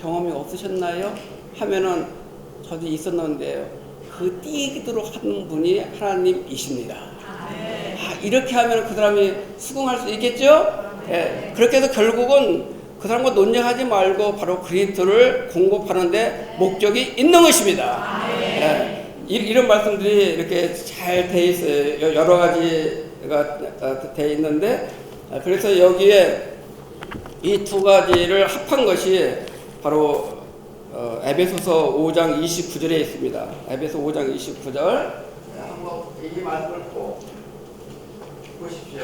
경험이 없으셨나요? 하면은 저도 있었는데요. 그 띄도록 하는 분이 하나님이십니다. 이렇게 하면 그 사람이 수긍할 수 있겠죠? 예, 그렇게 해서 결국은 그 사람과 논쟁하지 말고 바로 그리스도를 공급하는데 목적이 있는 것입니다. 예, 이런 말씀들이 이렇게 잘 돼 있어요. 여러 가지가 돼 있는데, 그래서 여기에 이 두 가지를 합한 것이 바로 에베소서 5장 29절에 있습니다. 에베소 5장 29절. 한번 이 말씀을 꼭 보십시오.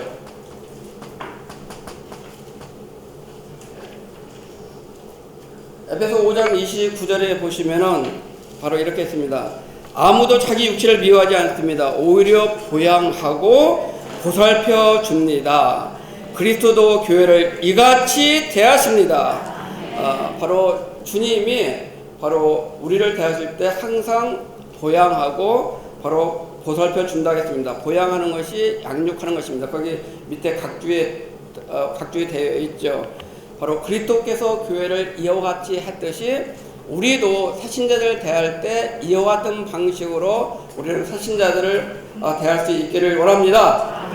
에베소 5장 29절에 보시면은 바로 이렇게 했습니다. 아무도 자기 육체를 미워하지 않습니다. 오히려 보양하고 보살펴 줍니다. 그리스도도 교회를 이같이 대하십니다. 바로 주님이 바로 우리를 대하실 때 항상 보양하고 바로 보살펴 준다고 했습니다. 보양하는 것이 양육하는 것입니다. 거기 밑에 각주에 되어 있죠. 바로 그리스도께서 교회를 이와 같이 했듯이 우리도 새신자들을 대할 때 이와 같은 방식으로 우리는 새신자들을 대할 수 있기를 원합니다.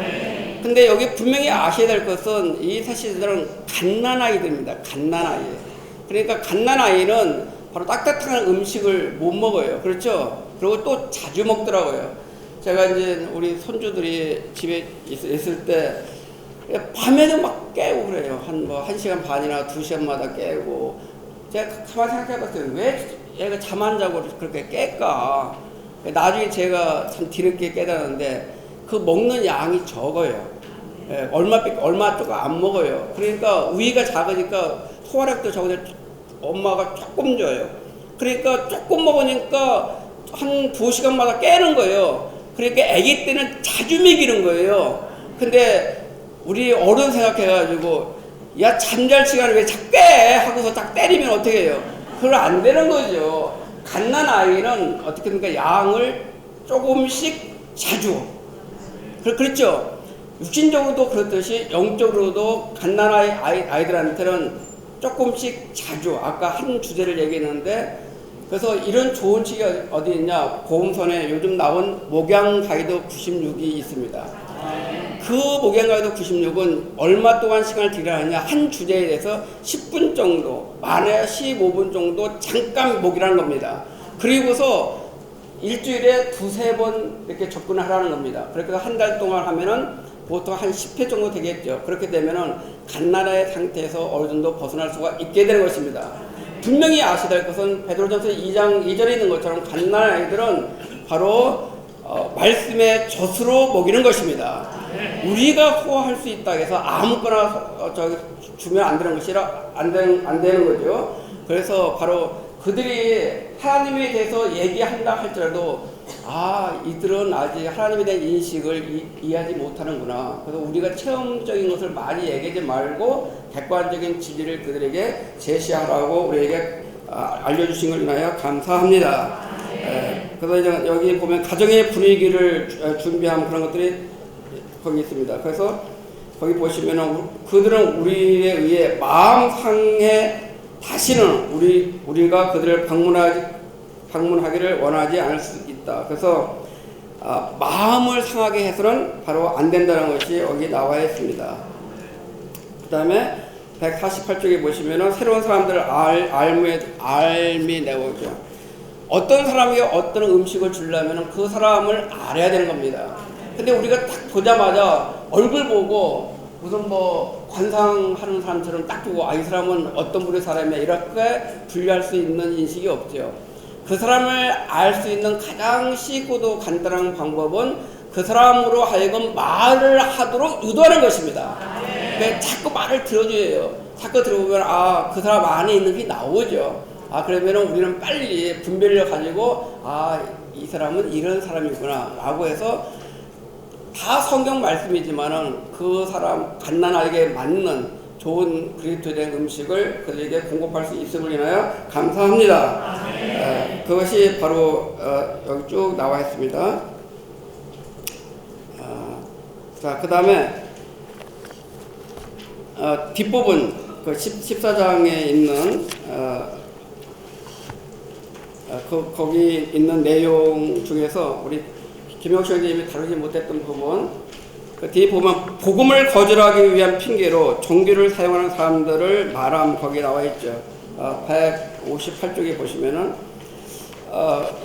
근데 여기 분명히 아셔야 될 것은 이 새신자들은 갓난아이들입니다. 갓난아이. 그러니까 갓난아이는 바로 딱딱한 음식을 못 먹어요. 그렇죠? 그리고 또 자주 먹더라고요. 제가 이제 우리 손주들이 집에 있을 때 밤에도 막 깨고 그래요. 한 시간 반이나 2시간마다 깨고. 제가 가만히 생각해봤어요. 왜 얘가 잠 안 자고 그렇게 깰까? 나중에 제가 참 뒤늦게 깨달았는데 그 먹는 양이 적어요. 예, 얼마 조금 안 먹어요. 그러니까 위가 작으니까 소화력도 적은데 엄마가 조금 줘요. 그러니까 조금 먹으니까 한 2시간마다 깨는 거예요. 그러니까 아기 때는 자주 먹이는 거예요. 근데 우리 어른 생각해가지고 야 잠잘 시간에 왜 자꾸 깨 하고서 딱 때리면 어떻게 해요? 그건 안 되는 거죠. 갓난아이는 어떻게 됩니까? 양을 조금씩 자주. 그렇죠? 육신적으로도 그렇듯이 영적으로도 갓난아이들한테는 조금씩 자주. 아까 한 주제를 얘기했는데, 그래서 이런 좋은 책이 어디 있냐? 보험선에 요즘 나온 목양 가이드 96이 있습니다. 그 목양 가이드 96은 얼마 동안 시간을 들여하느냐? 한 주제에 대해서 10분 정도, 많아야 15분 정도 잠깐 목이라는 겁니다. 그리고서 일주일에 2-3번 이렇게 접근을 하라는 겁니다. 그래서 한 달 동안 하면은 보통 한 10회 정도 되겠죠. 그렇게 되면은 갓난아의 상태에서 어느 정도 벗어날 수가 있게 되는 것입니다. 분명히 아셔야 될 것은 베드로전서 2장 2절에 있는 것처럼 갓난아이들은 바로 말씀의 젖으로 먹이는 것입니다. 우리가 소화할 수 있다 해서 아무거나 주면 안 되는 것이라 안 되는 거죠. 그래서 바로 그들이 하나님에 대해서 얘기한다 할지라도 이들은 아직 하나님에 대한 인식을 이해하지 못하는구나. 그래서 우리가 체험적인 것을 많이 얘기하지 말고 객관적인 진리를 그들에게 제시하라고 우리에게 알려주신 걸 인하여 감사합니다. 그래서 이제 여기 보면 가정의 분위기를 준비한 그런 것들이 거기 있습니다. 그래서 거기 보시면은 그들은 우리에 의해 마음 상해 다시는 우리가 그들을 방문하기를 원하지 않을 수 있다. 그래서 마음을 상하게 해서는 바로 안 된다는 것이 여기 나와 있습니다. 그 다음에 148쪽에 보시면은 새로운 사람들을 알미 내오죠. 어떤 사람에게 어떤 음식을 주려면 그 사람을 알아야 되는 겁니다. 근데 우리가 딱 보자마자 얼굴 보고 무슨 관상하는 사람처럼 딱 보고 이 사람은 어떤 분의 사람이야 이렇게 분류할 수 있는 인식이 없죠. 그 사람을 알 수 있는 가장 쉽고도 간단한 방법은 그 사람으로 하여금 말을 하도록 유도하는 것입니다. 그러니까 자꾸 말을 들어줘요. 자꾸 들어보면 그 사람 안에 있는 게 나오죠. 그러면 우리는 빨리 분별을 가지고 이 사람은 이런 사람이구나 라고 해서 다 성경 말씀이지만은 그 사람 갓난아이에게 맞는 좋은 그리스도에 대한 음식을 그들에게 공급할 수 있음을 인하여 감사합니다. 그것이 바로 여기 쭉 나와 있습니다. 자, 그 다음에 뒷부분 그 14장에 있는 거기 있는 내용 중에서 우리 김영식 선생님이 다루지 못했던 부분, 그 뒤에 보면 복음을 거절하기 위한 핑계로 종교를 사용하는 사람들을 말함, 거기 나와 있죠. 158쪽에 보시면은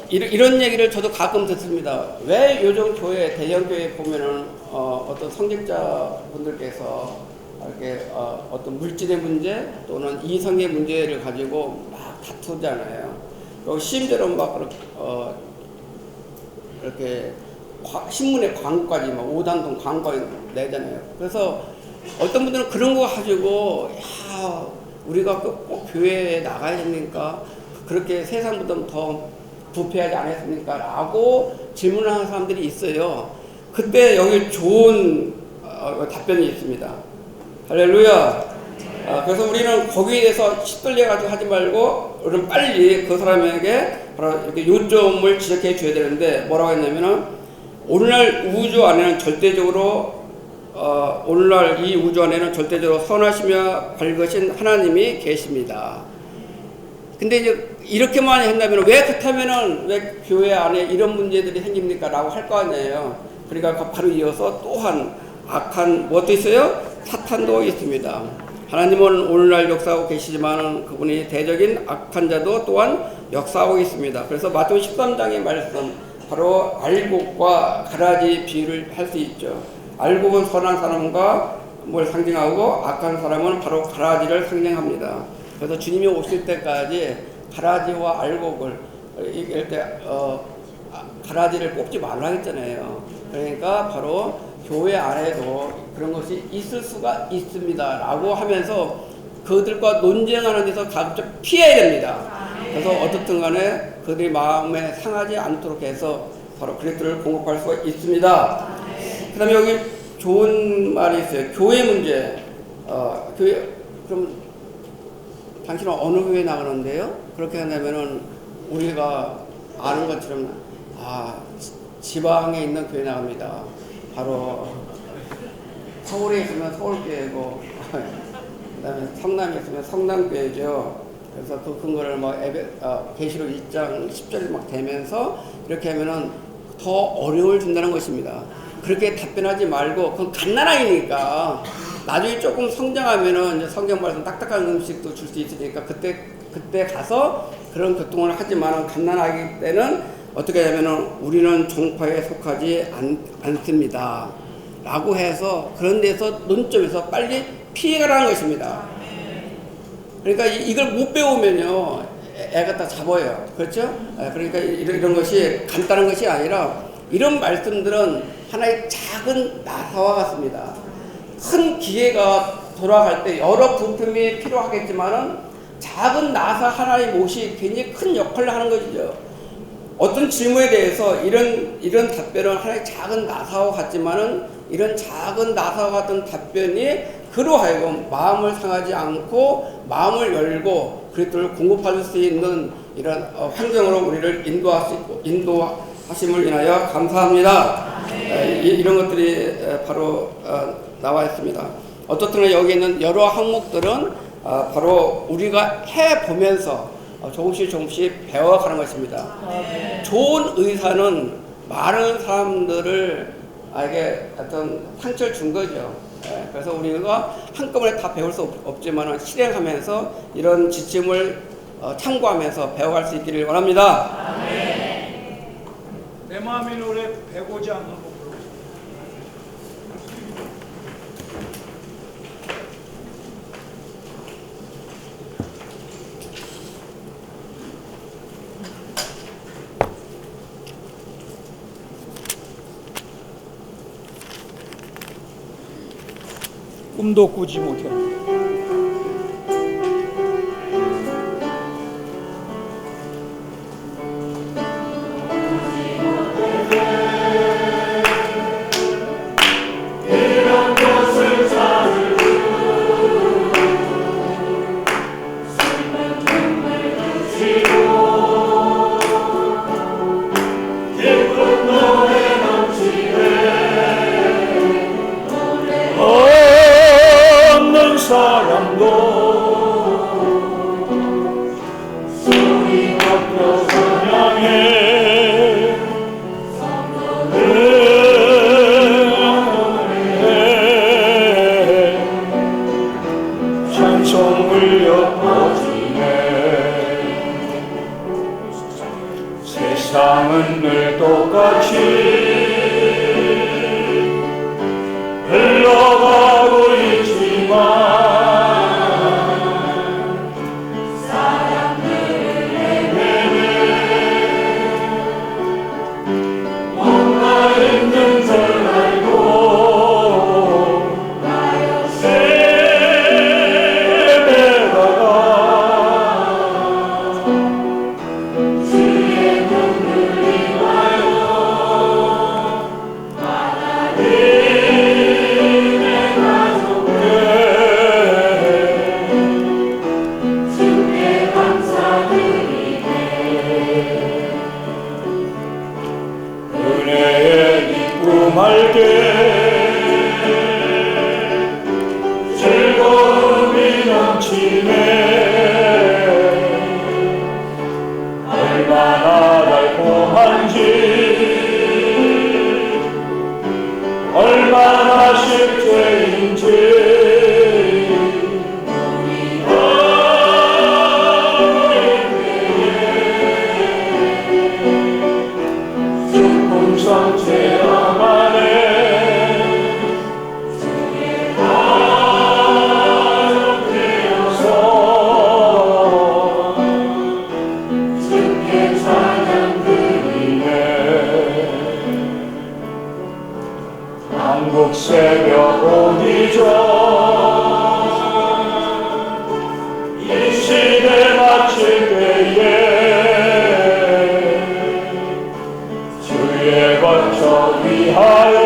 이런 얘기를 저도 가끔 듣습니다. 왜 요즘 교회, 대형 교회 보면은 어떤 성직자 분들께서 이렇게 어떤 물질의 문제 또는 이성의 문제를 가지고 막 다투잖아요. 그리고 심지어 막 이렇게 신문에 광고까지 막 5단동 광고까지 내잖아요. 그래서 어떤 분들은 그런 거 가지고 야, 우리가 꼭 교회에 나가야 됩니까? 그렇게 세상보다 더 부패하지 않았습니까? 라고 질문하는 사람들이 있어요. 그때 여기 좋은 답변이 있습니다. 할렐루야. 그래서 우리는 거기에 대해서 시들려가지고 하지 말고 우리는 빨리 그 사람에게 바로 이렇게 요점을 지적해 줘야 되는데, 뭐라고 했냐면은 오늘날 우주 안에는 절대적으로 오늘날 이 우주 안에는 절대적으로 선하시며 밝으신 하나님이 계십니다. 근데 이제 이렇게만 한다면 왜 그렇다면은 왜 교회 안에 이런 문제들이 생깁니까? 라고 할 거 아니에요. 그러니까 바로 이어서 또한 악한 무엇도 있어요? 사탄도 있습니다. 하나님은 오늘날 역사하고 계시지만 그분이 대적인 악한 자도 또한 역사하고 있습니다. 그래서 마태복음 13장의 말씀, 바로 알곡과 가라지 비유를 할 수 있죠. 알곡은 선한 사람과 뭘 상징하고 악한 사람은 바로 가라지를 상징합니다. 그래서 주님이 오실 때까지 가라지와 알곡을 이럴 때 가라지를 뽑지 말라 했잖아요. 그러니까 바로 교회 안에도 그런 것이 있을 수가 있습니다 라고 하면서 그들과 논쟁하는 데서 가급적 피해야 됩니다. 그래서 어떻든 간에 그들이 마음에 상하지 않도록 해서 바로 그리스도를 공급할 수가 있습니다. 그 다음에 여기 좋은 말이 있어요. 교회 문제. 교회, 그럼 당신은 어느 교회 나가는데요? 그렇게 한다면은 우리가 아는 것처럼 지방에 있는 교회 나갑니다. 바로 서울에 있으면 서울교회고 그다음에 성남에 있으면 성남교회죠. 그래서 그 근거를 계시록 1장 10절에 막 대면서 이렇게 하면은 더 어려움을 준다는 것입니다. 그렇게 답변하지 말고 그건 갓난아이니까 나중에 조금 성장하면은 이제 성경 말씀 딱딱한 음식도 줄 수 있으니까 그때 가서 그런 교통을 하지만 갓난아기 때는 어떻게 하냐면은 우리는 종파에 속하지 않습니다 라고 해서 그런 데서 논점에서 빨리 피해가라는 것입니다. 그러니까 이걸 못 배우면요 애가 다 잡아요. 그렇죠? 그러니까 이런 것이 간단한 것이 아니라 이런 말씀들은 하나의 작은 나사와 같습니다. 큰 기계가 돌아갈 때 여러 부품이 필요하겠지만은 작은 나사 하나의 못이 굉장히 큰 역할을 하는 것이죠. 어떤 질문에 대해서 이런 답변은 하나의 작은 나사와 같지만은 이런 작은 나사와 같은 답변이 그로 하여금 마음을 상하지 않고 마음을 열고 그리스도를 공급할 수 있는 이런 환경으로 우리를 인도하심을 인하여 감사합니다. 이런 것들이 바로 나와 있습니다. 어떻든 여기 있는 여러 항목들은 바로 우리가 해보면서 조금씩 배워가는 것입니다. 좋은 의사는 많은 사람들에게 어떤 상처를 준 거죠. 그래서 우리가 한꺼번에 다 배울 수 없지만 실행하면서 이런 지침을 참고하면서 배워갈 수 있기를 원합니다. 내 마음의 노래 105장 한번 불러보세요. 꿈도 꾸지 못해. 찬송 울려 퍼지네. 세상은 늘 똑같이 흘러가고 있지만 즐거움이 넘치네. 얼마나 달콤한지 얼마나 십죄인지 풍성 체험하네. 한국 새벽 오기 전 이 시대 마칠 때에 주의 거처 위하여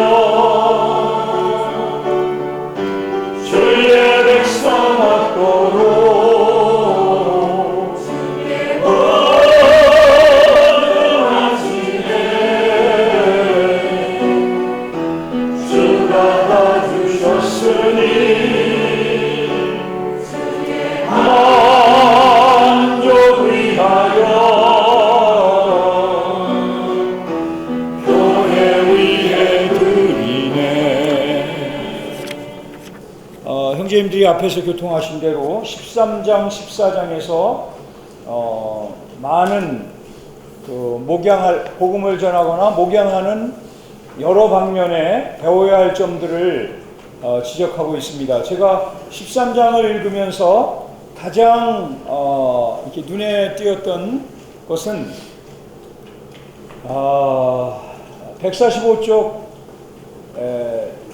주의 백성 얻도록 만족 위하여 교회 위에 드리네. 형제님들이 앞에서 교통하신 대로 13장, 14장에서 많은 복음을 전하거나 목양하는 여러 방면에 배워야 할 점들을 지적하고 있습니다. 제가 13장을 읽으면서 가장 이렇게 눈에 띄었던 것은 145쪽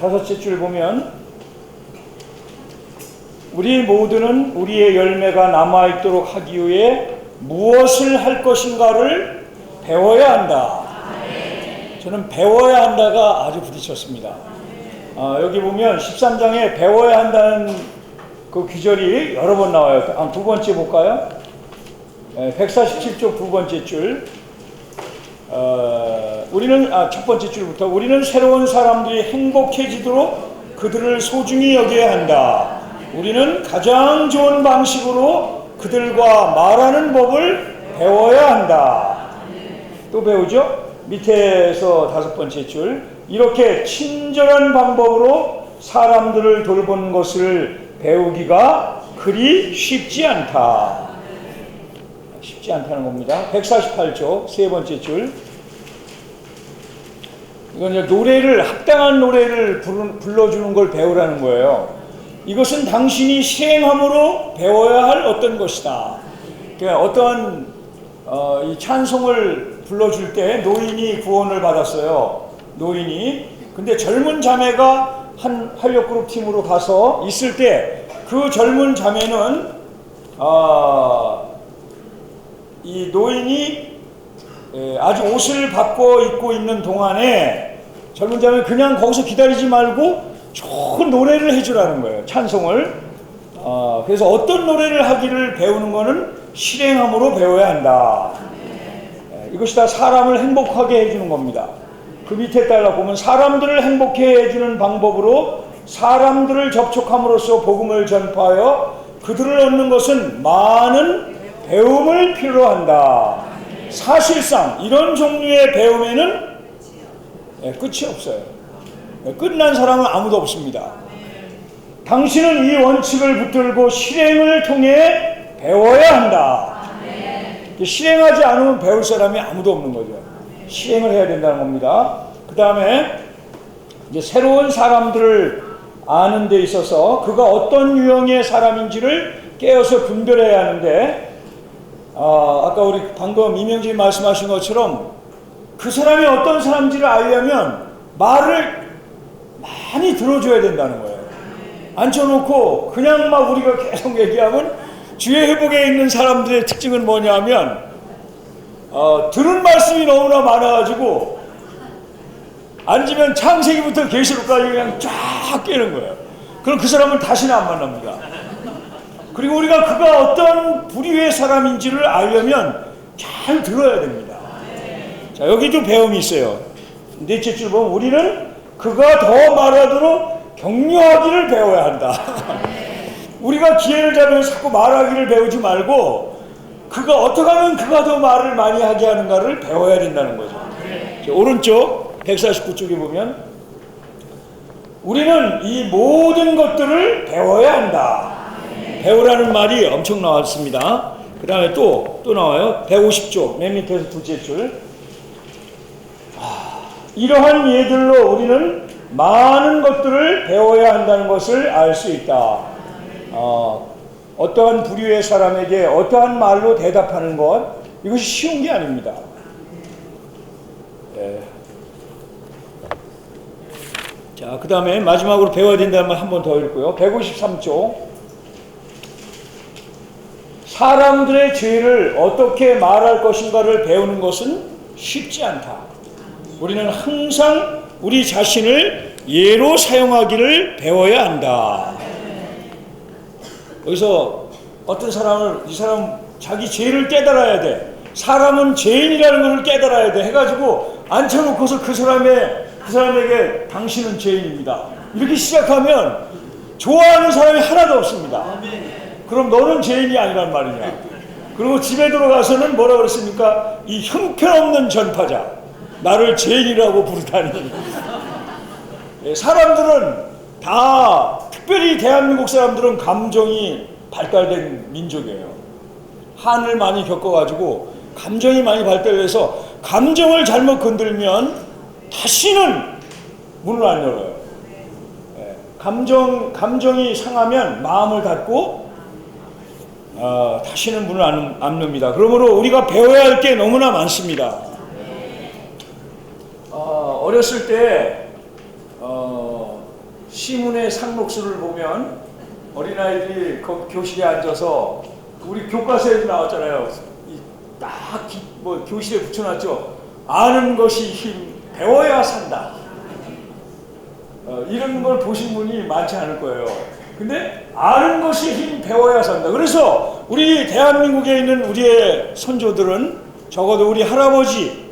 다섯째 줄 보면 우리 모두는 우리의 열매가 남아있도록 하기 위해 무엇을 할 것인가를 배워야 한다. 저는 배워야 한다가 아주 부딪혔습니다. 여기 보면 13장에 배워야 한다는 그 귀절이 여러 번 나와요. 두 번째 볼까요? 147쪽 두 번째 줄. 첫 번째 줄부터 우리는 새로운 사람들이 행복해지도록 그들을 소중히 여겨야 한다. 우리는 가장 좋은 방식으로 그들과 말하는 법을 배워야 한다. 또 배우죠? 밑에서 다섯 번째 줄. 이렇게 친절한 방법으로 사람들을 돌보는 것을 배우기가 그리 쉽지 않다. 쉽지 않다는 겁니다. 148쪽 세 번째 줄. 이건 이제 합당한 노래를 불러주는 걸 배우라는 거예요. 이것은 당신이 실행함으로 배워야 할 어떤 것이다. 그러니까 어떠한 이 찬송을 불러줄 때 노인이 구원을 받았어요. 근데 젊은 자매가 한 활력그룹 팀으로 가서 있을 때 그 젊은 자매는 이 노인이 아주 옷을 바꿔 입고 있는 동안에 젊은 자매는 그냥 거기서 기다리지 말고 좋은 노래를 해주라는 거예요. 찬송을. 그래서 어떤 노래를 하기를 배우는 것은 실행함으로 배워야 한다. 이것이 다 사람을 행복하게 해주는 겁니다. 그 밑에 따라 보면 사람들을 행복해 해주는 방법으로 사람들을 접촉함으로써 복음을 전파하여 그들을 얻는 것은 많은 배움을 필요로 한다. 사실상 이런 종류의 배움에는 끝이 없어요. 끝난 사람은 아무도 없습니다. 당신은 이 원칙을 붙들고 실행을 통해 배워야 한다. 실행하지 않으면 배울 사람이 아무도 없는 거죠. 실행을 해야 된다는 겁니다. 그 다음에 이제 새로운 사람들을 아는 데 있어서 그가 어떤 유형의 사람인지를 깨어서 분별해야 하는데, 아까 우리 방금 이명진이 말씀하신 것처럼 그 사람이 어떤 사람인지를 알려면 말을 많이 들어줘야 된다는 거예요. 앉혀놓고 그냥 막 우리가 계속 얘기하면, 주의 회복에 있는 사람들의 특징은 뭐냐면 들은 말씀이 너무나 많아가지고 앉으면 창세기부터 계시록까지 그냥 쫙 깨는 거예요. 그럼 그 사람은 다시는 안 만납니다. 그리고 우리가 그가 어떤 부류의 사람인지를 알려면 잘 들어야 됩니다. 자, 여기도 배움이 있어요. 넷째 줄 보면 우리는 그가 더 말하도록 격려하기를 배워야 한다. 우리가 기회를 잡으면 자꾸 말하기를 배우지 말고 그가 어떻게 하면 그가 더 말을 많이 하게 하는가를 배워야 된다는 거죠. 자, 오른쪽 149쪽에 보면 우리는 이 모든 것들을 배워야 한다. 배우라는 말이 엄청 나왔습니다. 그 다음에 또 나와요. 150쪽 맨 밑에서 둘째 줄. 이러한 예들로 우리는 많은 것들을 배워야 한다는 것을 알 수 있다. 어떠한 부류의 사람에게 어떠한 말로 대답하는 것, 이것이 쉬운 게 아닙니다. 자, 그 다음에 마지막으로 배워야 된다는 말 한 번 더 읽고요. 153쪽. 사람들의 죄를 어떻게 말할 것인가를 배우는 것은 쉽지 않다. 우리는 항상 우리 자신을 예로 사용하기를 배워야 한다. 여기서 어떤 사람을, 이 사람 자기 죄를 깨달아야 돼. 사람은 죄인이라는 것을 깨달아야 돼. 해가지고 앉혀놓고서 그 사람에게 당신은 죄인입니다. 이렇게 시작하면 좋아하는 사람이 하나도 없습니다. 그럼 너는 죄인이 아니란 말이냐. 그리고 집에 들어가서는 뭐라 그랬습니까? 이 형편없는 전파자. 나를 죄인이라고 부르다니. 사람들은 다, 특별히 대한민국 사람들은 감정이 발달된 민족이에요. 한을 많이 겪어가지고 감정이 많이 발달해서 감정을 잘못 건들면 다시는 문을 안 열어요. 감정이 상하면 마음을 닫고 다시는 문을 안 엽니다. 그러므로 우리가 배워야 할 게 너무나 많습니다. 어렸을 때 시문의 상록수를 보면 어린아이들이 교실에 앉아서, 우리 교과서에도 나왔잖아요. 딱 교실에 붙여놨죠. 아는 것이 힘, 배워야 산다. 이런 걸 보신 분이 많지 않을 거예요. 근데 아는 것이 힘, 배워야 산다. 그래서 우리 대한민국에 있는 우리의 선조들은, 적어도 우리 할아버지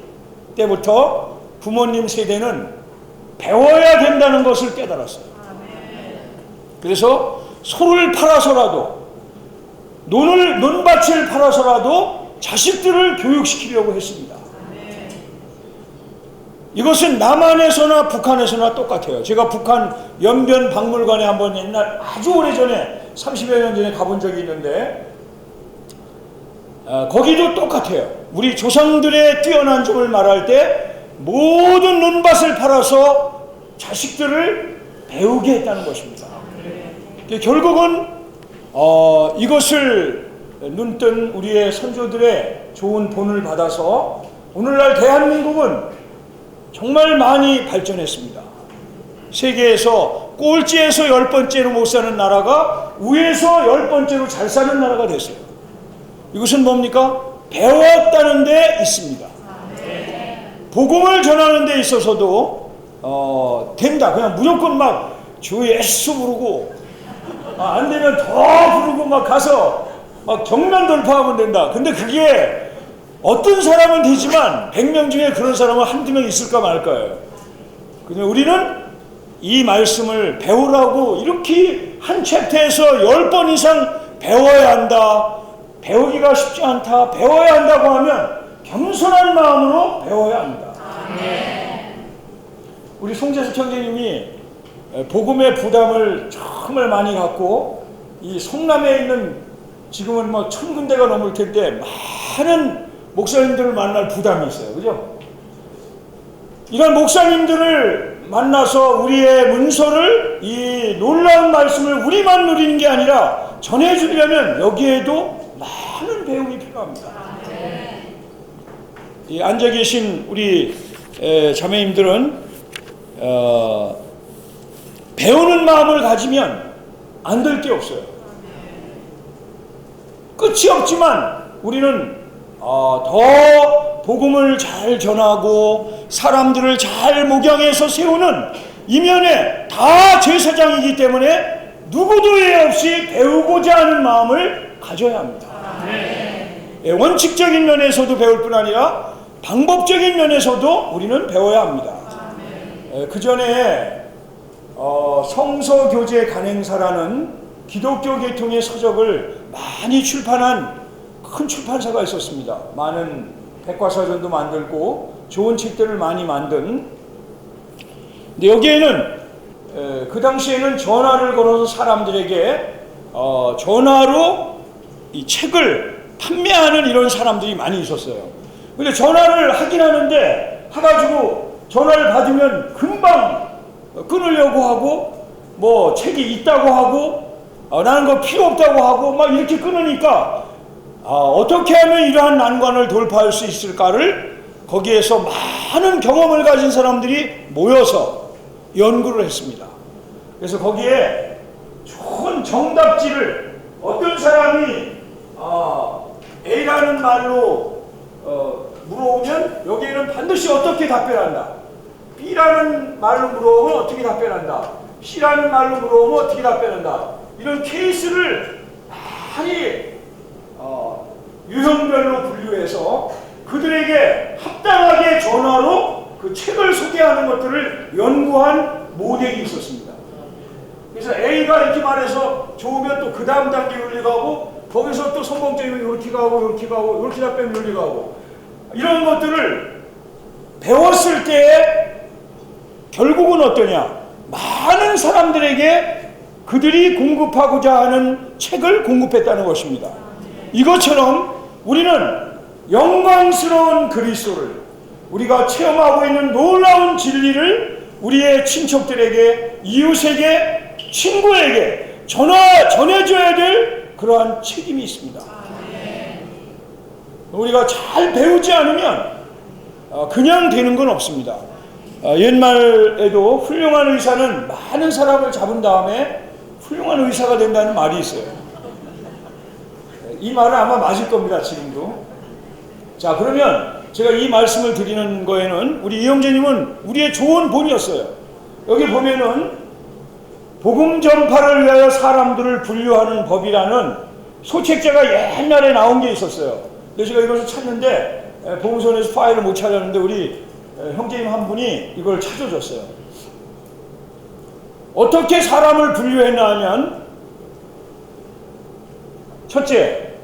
때부터 부모님 세대는 배워야 된다는 것을 깨달았어요. 그래서 소를 팔아서라도, 논밭을 팔아서라도 자식들을 교육시키려고 했습니다. 이것은 남한에서나 북한에서나 똑같아요. 제가 북한 연변 박물관에 한번 옛날 아주 오래전에 30여 년 전에 가본 적이 있는데, 거기도 똑같아요. 우리 조상들의 뛰어난 점을 말할 때 모든 논밭을 팔아서 자식들을 배우게 했다는 것입니다. 결국은 이것을 눈뜬 우리의 선조들의 좋은 본을 받아서 오늘날 대한민국은 정말 많이 발전했습니다. 세계에서 꼴찌에서 10번째로 못 사는 나라가 우에서 10번째로 잘 사는 나라가 됐어요. 이것은 뭡니까? 배웠다는 데 있습니다. 복음을 전하는 데 있어서도 된다. 그냥 무조건 막 주 예수 부르고, 안 되면 더 부르고 막 가서 막 경만 돌파하면 된다. 근데 그게 어떤 사람은 되지만 100명 중에 그런 사람은 한두 명 있을까 말까요. 근데 우리는 이 말씀을 배우라고 이렇게 한 챕터에서 10번 이상 배워야 한다. 배우기가 쉽지 않다, 배워야 한다고 하면 겸손한 마음으로 배워야 합니다. 우리 송재숙 형제님이 복음의 부담을 정말 많이 갖고 이 성남에 있는 지금은 뭐 1000군데가 넘을 텐데 많은 목사님들을 만날 부담이 있어요. 그죠? 이런 목사님들을 만나서 우리의 문서를, 이 놀라운 말씀을 우리만 누리는 게 아니라 전해주려면 여기에도 많은 배움이 필요합니다. 이 앉아 계신 우리 자매님들은 배우는 마음을 가지면 안 될 게 없어요. 끝이 없지만 우리는 더 복음을 잘 전하고 사람들을 잘 목양해서 세우는 이면에 다 제사장이기 때문에 누구도 예 없이 배우고자 하는 마음을 가져야 합니다. 예, 원칙적인 면에서도 배울 뿐 아니라 방법적인 면에서도 우리는 배워야 합니다. 그 전에 성서교제 간행사라는 기독교 계통의 서적을 많이 출판한 큰 출판사가 있었습니다. 많은 백과사전도 만들고 좋은 책들을 많이 만든. 근데 여기에는 그 당시에는 전화를 걸어서 사람들에게 전화로 이 책을 판매하는 이런 사람들이 많이 있었어요. 근데 전화를 하긴 하는데 해가지고 전화를 받으면 금방 끊으려고 하고 뭐 책이 있다고 하고 나는 거 필요 없다고 하고 막 이렇게 끊으니까 어떻게 하면 이러한 난관을 돌파할 수 있을까를 거기에서 많은 경험을 가진 사람들이 모여서 연구를 했습니다. 그래서 거기에 좋은 정답지를 어떤 사람이 A라는 말로 물어오면 여기에는 반드시 어떻게 답변한다. B라는 말로 물어오면 어떻게 답변한다. C라는 말로 물어오면 어떻게 답변한다. 이런 케이스를 많이 유형별로 분류해서 그들에게 합당하게 전화로 그 책을 소개하는 것들을 연구한 모델이 있었습니다. 그래서 A가 이렇게 말해서 좋으면 또 그 다음 단계 윤리가고 거기서 또 성공적이면 이렇게 가고 이렇게 가고 이렇게 답변 윤리가고 이런 것들을 배웠을 때 결국은 어떠냐? 많은 사람들에게 그들이 공급하고자 하는 책을 공급했다는 것입니다. 이것처럼 우리는 영광스러운 그리스도를 우리가 체험하고 있는 놀라운 진리를 우리의 친척들에게, 이웃에게, 친구에게 전해줘야 될 그러한 책임이 있습니다. 우리가 잘 배우지 않으면 그냥 되는 건 없습니다. 옛말에도 훌륭한 의사는 많은 사람을 잡은 다음에 훌륭한 의사가 된다는 말이 있어요. 이 말은 아마 맞을 겁니다. 지금도. 자, 그러면 제가 이 말씀을 드리는 거에는 우리 이영재님은 우리의 좋은 본이었어요. 여기 보면은 복음 전파를 위하여 사람들을 분류하는 법이라는 소책자가 옛날에 나온 게 있었어요. 근데 제가 이것을 찾는데 복음서에서 파일을 못 찾았는데 우리 형제님 한 분이 이걸 찾아줬어요. 어떻게 사람을 분류했나 하면 첫째,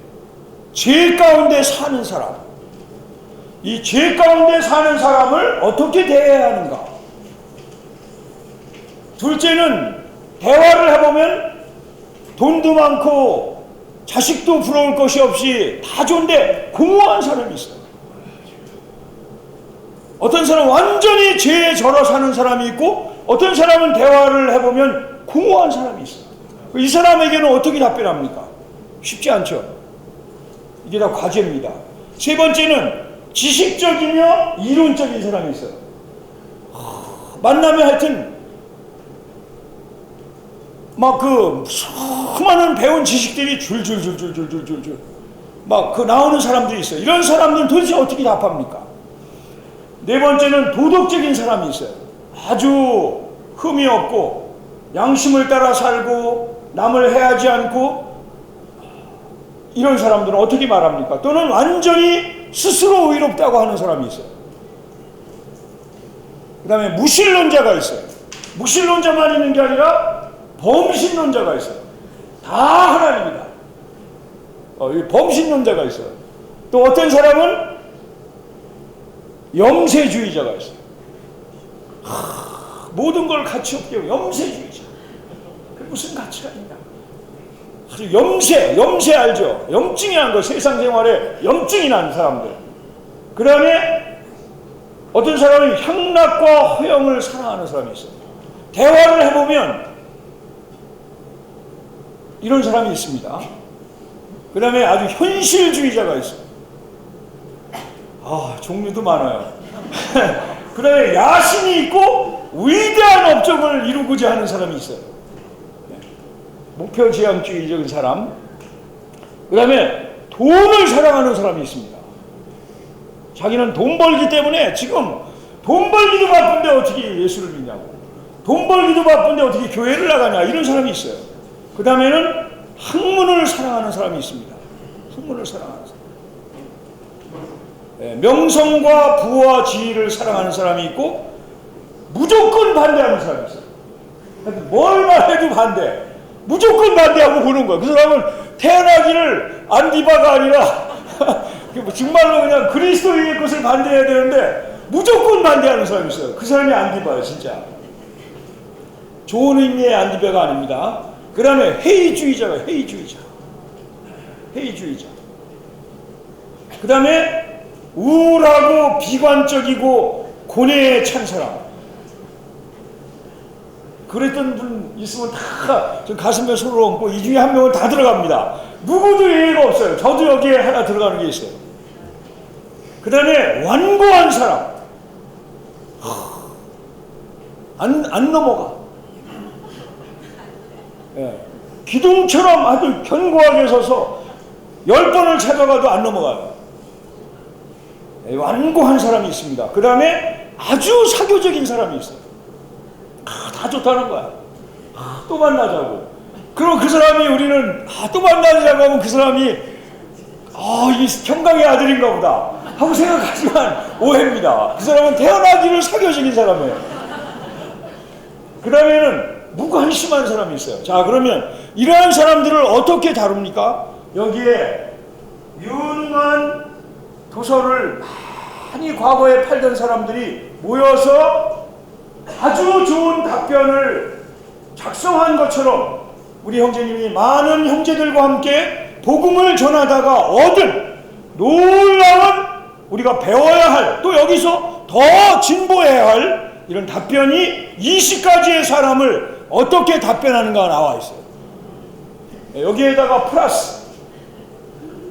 죄 가운데 사는 사람. 이 죄 가운데 사는 사람을 어떻게 대해야 하는가. 둘째는 대화를 해보면 돈도 많고 자식도 부러울 것이 없이 다 좋은데 공허한 사람이 있어요. 어떤 사람은 완전히 죄에 절어 사는 사람이 있고 어떤 사람은 대화를 해보면 공허한 사람이 있어요. 이 사람에게는 어떻게 답변합니까? 쉽지 않죠. 이게 다 과제입니다. 세 번째는 지식적이며 이론적인 사람이 있어요. 만나면 하여튼 막 그 수많은 배운 지식들이 줄줄줄줄줄줄줄 막 그 나오는 사람들이 있어요. 이런 사람들은 도대체 어떻게 답합니까? 네 번째는 도덕적인 사람이 있어요. 아주 흠이 없고 양심을 따라 살고 남을 해하지 않고 이런 사람들은 어떻게 말합니까? 또는 완전히 스스로 의롭다고 하는 사람이 있어요. 그 다음에 무신론자가 있어요. 무신론자만 있는 게 아니라 범신론자가 있어요. 다 하나님이다. 이 범신론자가 있어요. 또 어떤 사람은 염세주의자가 있어요. 모든 걸 가치 없게 하고 염세주의자. 그게 무슨 가치가 있냐? 아주 염세 알죠? 염증이 난 거, 세상 생활에 염증이 난 사람들. 그 다음에 어떤 사람은 향락과 허영을 사랑하는 사람이 있어요. 대화를 해보면 이런 사람이 있습니다. 그 다음에 아주 현실주의자가 있어요. 종류도 많아요. 그 다음에 야심이 있고 위대한 업적을 이루고자 하는 사람이 있어요. 목표지향주의적인 사람. 그 다음에 돈을 사랑하는 사람이 있습니다. 자기는 돈 벌기 때문에 지금 돈 벌기도 바쁜데 어떻게 예수를 믿냐고, 돈 벌기도 바쁜데 어떻게 교회를 나가냐, 이런 사람이 있어요. 그 다음에는 학문을 사랑하는 사람이 있습니다. 학문을 사랑하는 사람. 명성과 부와 지위를 사랑하는 사람이 있고 무조건 반대하는 사람이 있어요. 뭘 말해도 반대, 무조건 반대하고 보는 거예요. 그 사람은 태어나기를 안디바가 아니라 정말로 그냥 그리스도의 것을 반대해야 되는데 무조건 반대하는 사람이 있어요. 그 사람이 안디바예요, 진짜. 좋은 의미의 안디바가 아닙니다. 그 다음에 회의주의자가 회의주의자. 그 다음에 우울하고 비관적이고 고뇌에 찬 사람. 그랬던 분 있으면 다 가슴에 손을 얹고 이 중에 한 명은 다 들어갑니다. 누구도 예의가 없어요. 저도 여기에 하나 들어가는 게 있어요. 그 다음에 완고한 사람. 안 넘어가. 기둥처럼 아주 견고하게 서서 10번을 찾아가도 안 넘어가요. 완고한 사람이 있습니다. 그 다음에 아주 사교적인 사람이 있어요. 다 좋다는 거야. 또 만나자고. 그럼 그 사람이 우리는 또 만나자고 하면 그 사람이 이 평강의 아들인가 보다 하고 생각하지만 오해입니다. 그 사람은 태어나기를 사교적인 사람이에요. 그 다음에는 무관심한 사람이 있어요. 자, 그러면 이러한 사람들을 어떻게 다룹니까? 여기에 유능한 도서를 많이 과거에 팔던 사람들이 모여서 아주 좋은 답변을 작성한 것처럼 우리 형제님이 많은 형제들과 함께 복음을 전하다가 얻은 놀라운, 우리가 배워야 할, 또 여기서 더 진보해야 할 이런 답변이 20가지의 사람을 어떻게 답변하는가 나와 있어요. 여기에다가 플러스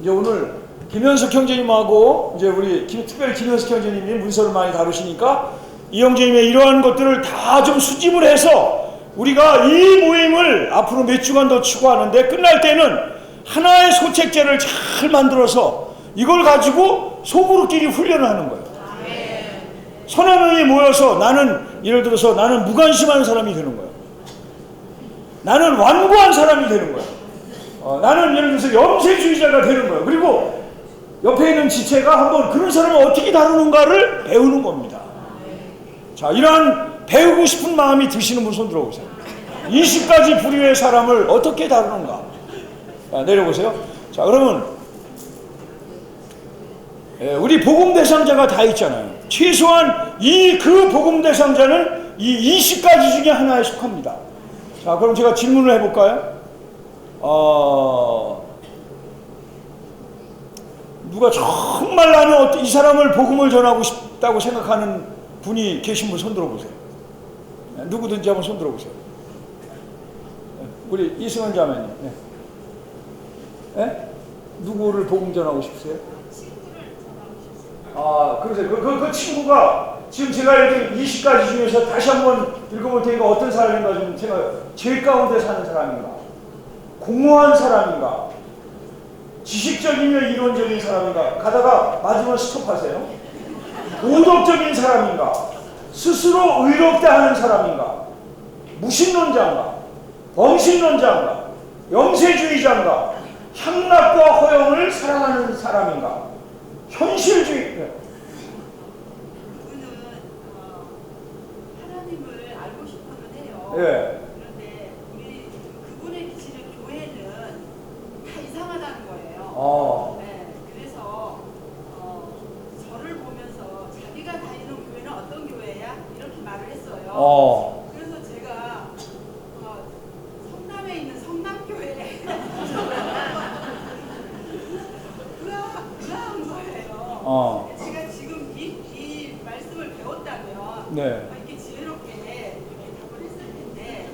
이제 오늘 김현석 형제님하고 이제 우리 특별히 김현석 형제님이 문서를 많이 다루시니까 이 형제님의 이러한 것들을 다 좀 수집을 해서 우리가 이 모임을 앞으로 몇 주간 더 추구하는데 끝날 때는 하나의 소책제를 잘 만들어서 이걸 가지고 소그룹끼리 훈련을 하는 거예요. 서너 명이 모여서 예를 들어서 나는 무관심한 사람이 되는 거예요. 나는 완고한 사람이 되는 거예요. 나는 예를 들어서 염세주의자가 되는 거예요. 그리고 옆에 있는 지체가 한번 그런 사람을 어떻게 다루는가를 배우는 겁니다. 자, 이러한 배우고 싶은 마음이 드시는 분 손 들어보세요. 20가지 부류의 사람을 어떻게 다루는가. 내려보세요. 자, 그러면 우리 복음 대상자가 다 있잖아요. 최소한 그 복음 대상자는 이 20가지 중에 하나에 속합니다. 자, 그럼 제가 질문을 해볼까요? 누가 정말 나는 이 사람을 복음을 전하고 싶다고 생각하는 분이 계신 분 손 들어보세요. 누구든지 한번 손 들어보세요. 우리 이승원 자매님. 누구를 복음 전하고 싶으세요? 그러세요. 그 친구가 지금 제가 이렇게 20가지 중에서 다시 한번 읽어볼 테니까 어떤 사람인가 좀 제가 제일 가운데 사는 사람인가? 공허한 사람인가? 지식적이며 이론적인 사람인가? 가다가 마지막 스톱하세요. 도덕적인 사람인가? 스스로 의롭다 하는 사람인가? 무신론자인가? 범신론자인가? 염세주의자인가? 향락과 허영을 사랑하는 사람인가? 현실주의. 그분은 하나님을 알고 싶어는 해요. 그런데 그분의 미치는 교회는 다 이상하다는 거예요. 그래서 제가 성남에 있는 성남교회에 의아한 거예요. 제가 지금 이 말씀을 배웠다면 네. 이렇게 지혜롭게 이렇게 답을 했을 텐데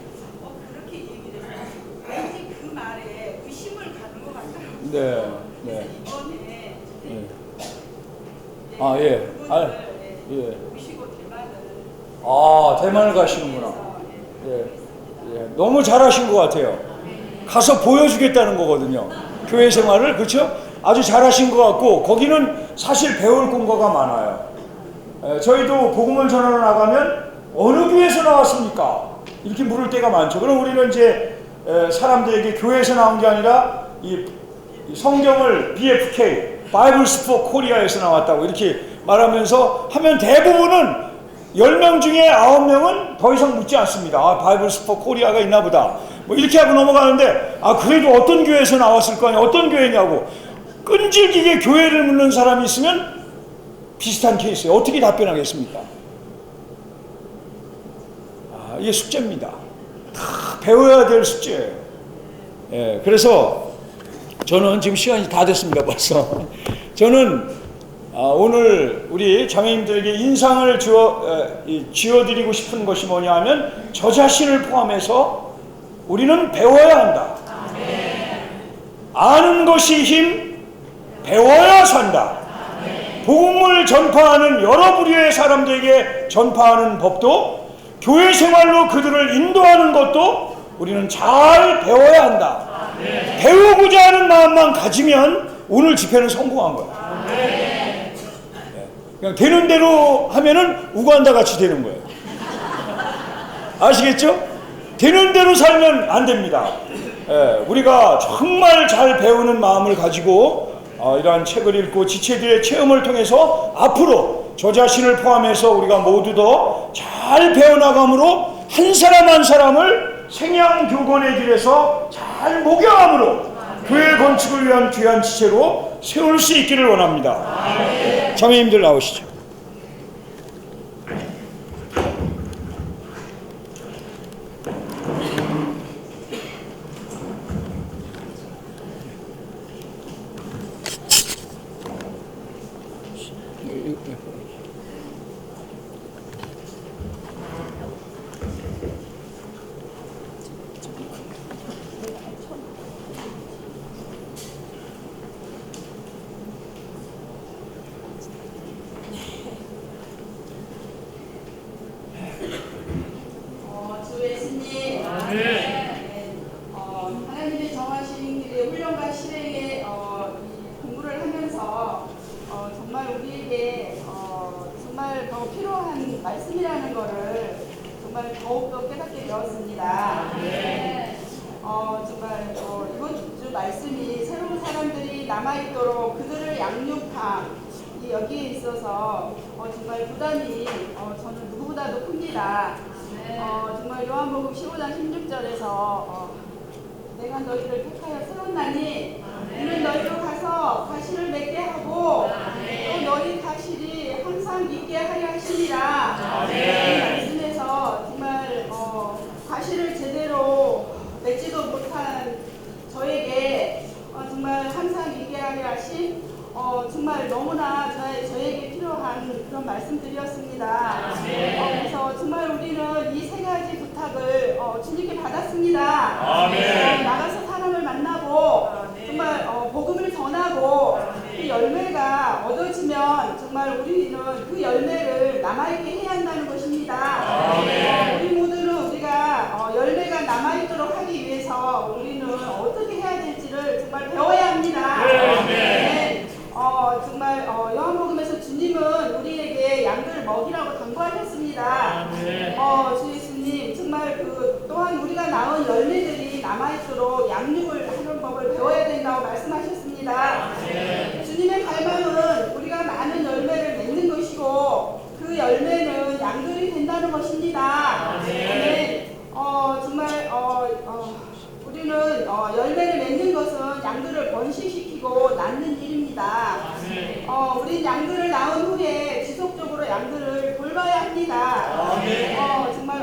그렇게 얘기를 해서 왠지 그 말에 의심을 가는 것 같더라고요. 네. 그래서 네. 이번에 네. 네, 아, 예. 그분을 아, 네, 예. 모시고 대만을 대만을 가시는구나. 네, 예. 예. 너무 잘하신 것 같아요. 가서 보여주겠다는 거거든요. 교회 생활을, 그렇죠? 아주 잘하신 것 같고, 거기는 사실 배울 공부가 많아요. 저희도 복음을 전하러 나가면 어느 교회에서 나왔습니까? 이렇게 물을 때가 많죠. 그럼 우리는 이제 사람들에게 교회에서 나온 게 아니라 이 성경을 BFK, Bibles for Korea에서 나왔다고 이렇게 말하면서 하면 대부분은 10명 중에 9명은 더 이상 묻지 않습니다. Bibles for Korea가 있나 보다. 뭐 이렇게 하고 넘어가는데, 그래도 어떤 교회에서 나왔을 거 아니야? 어떤 교회냐고. 끈질기게 교회를 묻는 사람이 있으면 비슷한 케이스예요. 어떻게 답변하겠습니까? 이게 숙제입니다. 다 배워야 될 숙제예요. 예, 그래서 저는 지금 시간이 다 됐습니다. 벌써. 저는 오늘 우리 자매님들에게 인상을 쥐어드리고 싶은 것이 뭐냐 하면 저 자신을 포함해서 우리는 배워야 한다. 아는 것이 힘, 배워야 산다. 복음을 전파하는 여러 부류의 사람들에게 전파하는 법도, 교회 생활로 그들을 인도하는 것도 우리는 잘 배워야 한다. 배우고자 하는 마음만 가지면 오늘 집회는 성공한 거야. 그냥 되는 대로 하면은 우간다 같이 되는 거예요. 아시겠죠? 되는 대로 살면 안 됩니다. 우리가 정말 잘 배우는 마음을 가지고 이러한 책을 읽고 지체들의 체험을 통해서 앞으로 저 자신을 포함해서 우리가 모두 더 잘 배워나감으로 한 사람 한 사람을 생양교건의 길에서 잘 목양함으로 교회 건축을 위한 귀한 지체로 세울 수 있기를 원합니다. 자매님들 나오시죠. 주 예수님, 하나님의 정하신 길의 훈련과 실행에 이 공부를 하면서 정말 우리에게 정말 더 필요한 말씀이라는 것을 정말 더욱더 깨닫게 되었습니다. 정말 이번 주 말씀이 새로운 사람들이 남아있도록 그들을 양육함, 여기에 있어서 정말 부담이 저는 누구보다도 큽니다. 정말 요한복음 15장 16절에서 내가 너희를 택하여 세웠나니 이는 너희로 가서 가시를 맺게 하고 또 너희 가시리 항상 있게 하려 하시니라. 이 말씀에서 정말 가시를 제대로 맺지도 못한 저에게 정말 항상 있게 하려 하신 정말 너무나 저에게 필요한 그런 말씀들이었습니다. 그래서 정말 우리는 이 세 가지 부탁을 주님께 받았습니다. 나가서 사람을 만나고 정말 복음을 전하고 그 열매가 얻어지면 정말 우리는 그 열매를 남아있게 해야 한다는 것입니다. 우리 모두는 우리가 열매가 남아있도록 하기 위해서 우리는 어떻게 해야 될지를 정말 배워야 합니다. 정말 요한복음에서 주님은 우리에게 양들을 먹이라고 당부하셨습니다. 주 예수님 정말 또한 우리가 낳은 열매들이 남아있도록 양육을 하는 법을 배워야 된다고 말씀하셨습니다. 주님의 갈망은 우리가 많은 열매를 맺는 것이고 그 열매는 양들이 된다는 것입니다. 정말 우리는 열매를 맺는 것은 양들을 번식시키고 낳는 일입니다. 우리 양들을 낳은 후에 지속적으로 양들을 돌봐야 합니다. 정말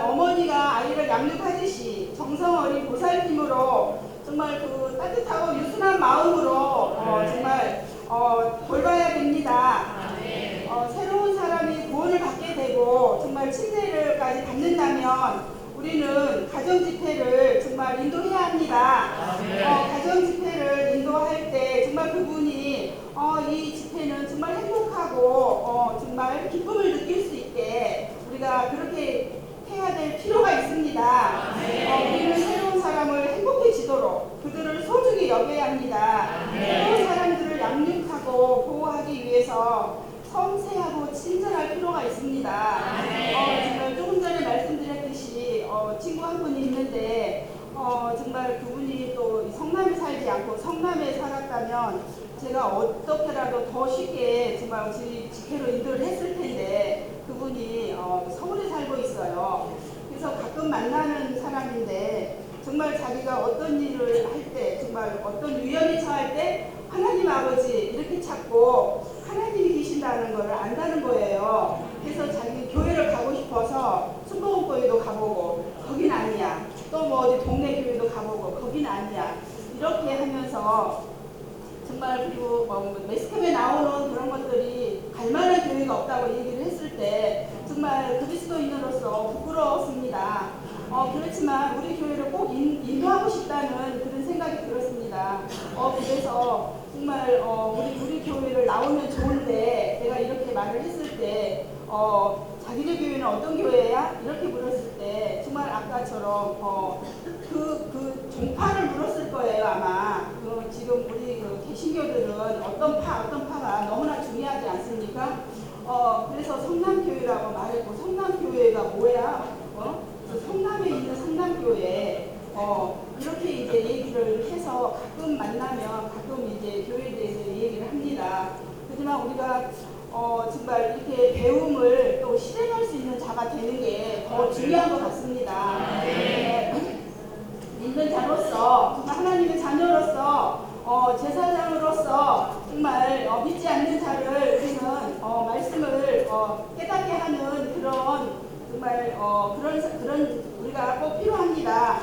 정성 어린 보살핌으로 정말 그 따뜻하고 유순한 마음으로 정말 돌봐야 됩니다. 새로운 사람이 구원을 받게 되고 정말 침례를까지 받는다면 우리는 가정 집회를 정말 인도해야 합니다. 가정 집회를 인도할 때 정말 그분이 이 집회는 정말 행복하고 정말 기쁨을 느낄 수 있게 우리가 그렇게 해야 될 필요가 있습니다. 우리는 새로운 사람을 행복해지도록 그들을 소중히 여겨야 합니다. 새로운 사람들을 양육하고 보호하기 위해서 섬세하고 친절할 필요가 있습니다. 정말 조금 전에 말씀드렸듯이 친구 한 분이 있는데 정말 그분이 또 성남에 살지 않고 성남에 살았다면 제가 어떻게라도 더 쉽게 정말 집회로 인도를 했을 텐데 그분이 서울에 살고 있어요. 그래서 가끔 만나는 사람인데 정말 자기가 어떤 일을 할 때 정말 어떤 위험에 처할 때 하나님 아버지 이렇게 찾고 하나님이 계신다는 걸 안다는 거예요. 그래서 자기 교회를 가고 싶어서 순복음교회도 가보고 거긴 아니야. 또 뭐 어디 동네 교회도 가보고 거긴 아니야. 이렇게 하면서 정말 그리고 매스컴에 나오는 그런 것들이 갈만한 교회가 없다고 얘기를 했을 때 정말 그리스도인으로서 부끄러웠습니다. 그렇지만 우리 교회를 꼭 인도하고 싶다는 그런 생각이 들었습니다. 그래서 정말 우리 교회를 나오면 좋은데 내가 이렇게 말을 했을 때 자기네 교회는 어떤 교회야? 이렇게 물었을 때 정말 아까처럼 그 종파를 물었을 거예요 아마. 지금 우리 개신교들은 어떤 파가 너무나 중요하지 않습니까? 그래서 성남교회라고 말했고 성남교회가 뭐야? 성남에 있는 성남교회 이렇게 이제 얘기를 해서 가끔 만나면 가끔 이제 교회에 대해서 얘기를 합니다. 하지만 우리가 정말 이렇게 배움을 또 실행할 수 있는 자가 되는 게 더 중요한 것 같습니다. 믿는 자로서 정말 하나님의 자녀로서 제사장으로서 정말 믿지 않는 자를 우리는 말씀을 깨닫게 하는 그런 정말 그런 우리가 꼭 필요합니다.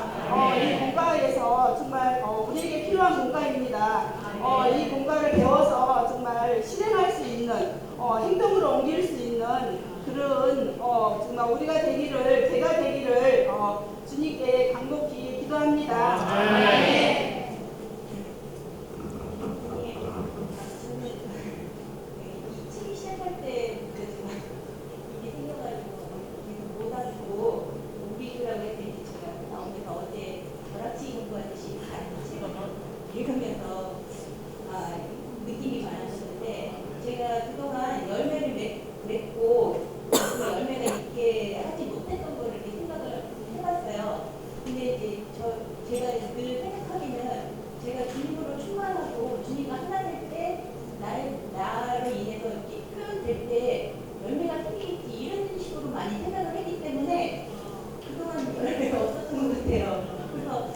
이 공과에서 정말 우리에게 필요한 공과입니다. 이 공과를 배워서 정말 실행할 수 있는 행동으로 옮길 수 있는 그런 정말 우리가 되기를 제가 되기를 주님께 간곡히 기도합니다. 네. 시작할 때 이게 생겨가지고 못 하고 우리라고 했더니 제가 나오면서 어제 벼락치기 공부하듯이 제가 읽으면서 느낌이 많았었는데 제가 그동안 열매를 맺고 그 열매가 있게 하지 못했던 거를 이렇게 생각을 해봤어요. 근데 이제 제가 늘 생각하기는 제가 주님으로 충만하고 주님과 하나 될 때 나로 인해서 이렇게 표현될 때 열매가 생기겠지 이런 식으로 많이 생각을 했기 때문에 그동안 열매가 없었던 것 같아요. 그래서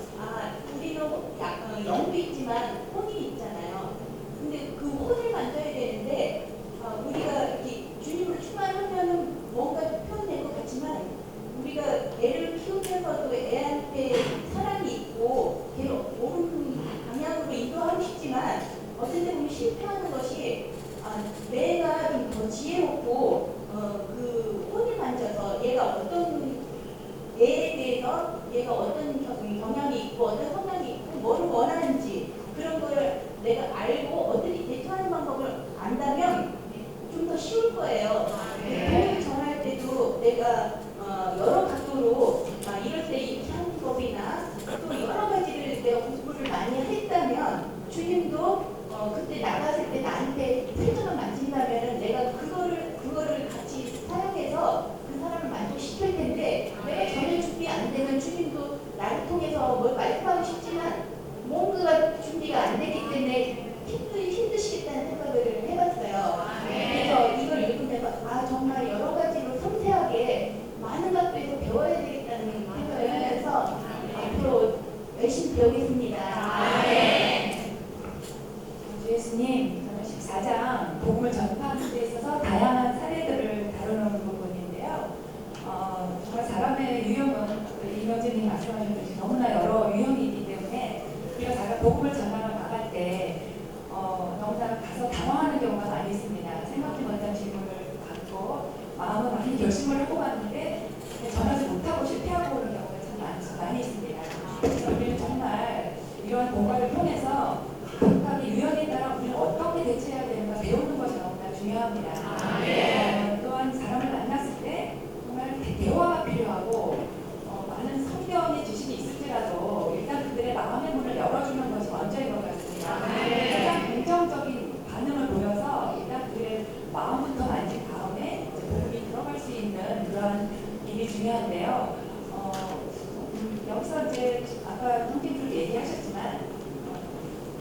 우리는 약간 영도 있지만 혼이 있잖아요. 근데 그 혼을 만져야 되는데 우리가 이렇게 주님으로 충만하면은 뭔가 표현될 것 같지만 우리가 애를 키우면서도 애한테 사랑이 있고 걔를 옳은 방향으로 인도하고 싶지만 어떤 때 보면 실패하는 것이 내가 좀 더 지혜롭고 그 혼을 만져서 얘가 어떤 애에 대해서 얘가 어떤 경향이 있고 어떤 성향이 있고 뭐를 원하는지 그런 거를 내가 알고 어떻게 대처하는 방법을 안다면 좀 더 쉬울 거예요. 도움을 전할 때도 내가 여러 각도로 이럴 때 이렇게 하는 법이나 또 여러 가지를 내가 공부를 많이 했다면 주님도 그때 나갔을 때 나한테 살점을 만진다면 내가 그거를 같이 사용해서 그 사람을 만족시킬 텐데 내가 전혀 준비 안 되면 주님도 나를 통해서 뭘 말씀하고 싶지만 뭔가가 준비가 안 되기 때문에 힘드시겠다는 생각을 해봤어요. 그래서 이걸 읽으면서 정말 여러 가지로 섬세하게 많은 각도에서 배워 중요합니다. 또한 사람을 만났을 때 정말 대화가 필요하고 많은 성경의 지식이 있을지라도 일단 그들의 마음의 문을 열어주는 것이 먼저인 것 같습니다. 가장 긍정적인 반응을 보여서 일단 그들의 마음부터 만진 다음에 복음이 들어갈 수 있는 그런 일이 중요한데요. 여기서 이제 아까 형님들 얘기하셨지만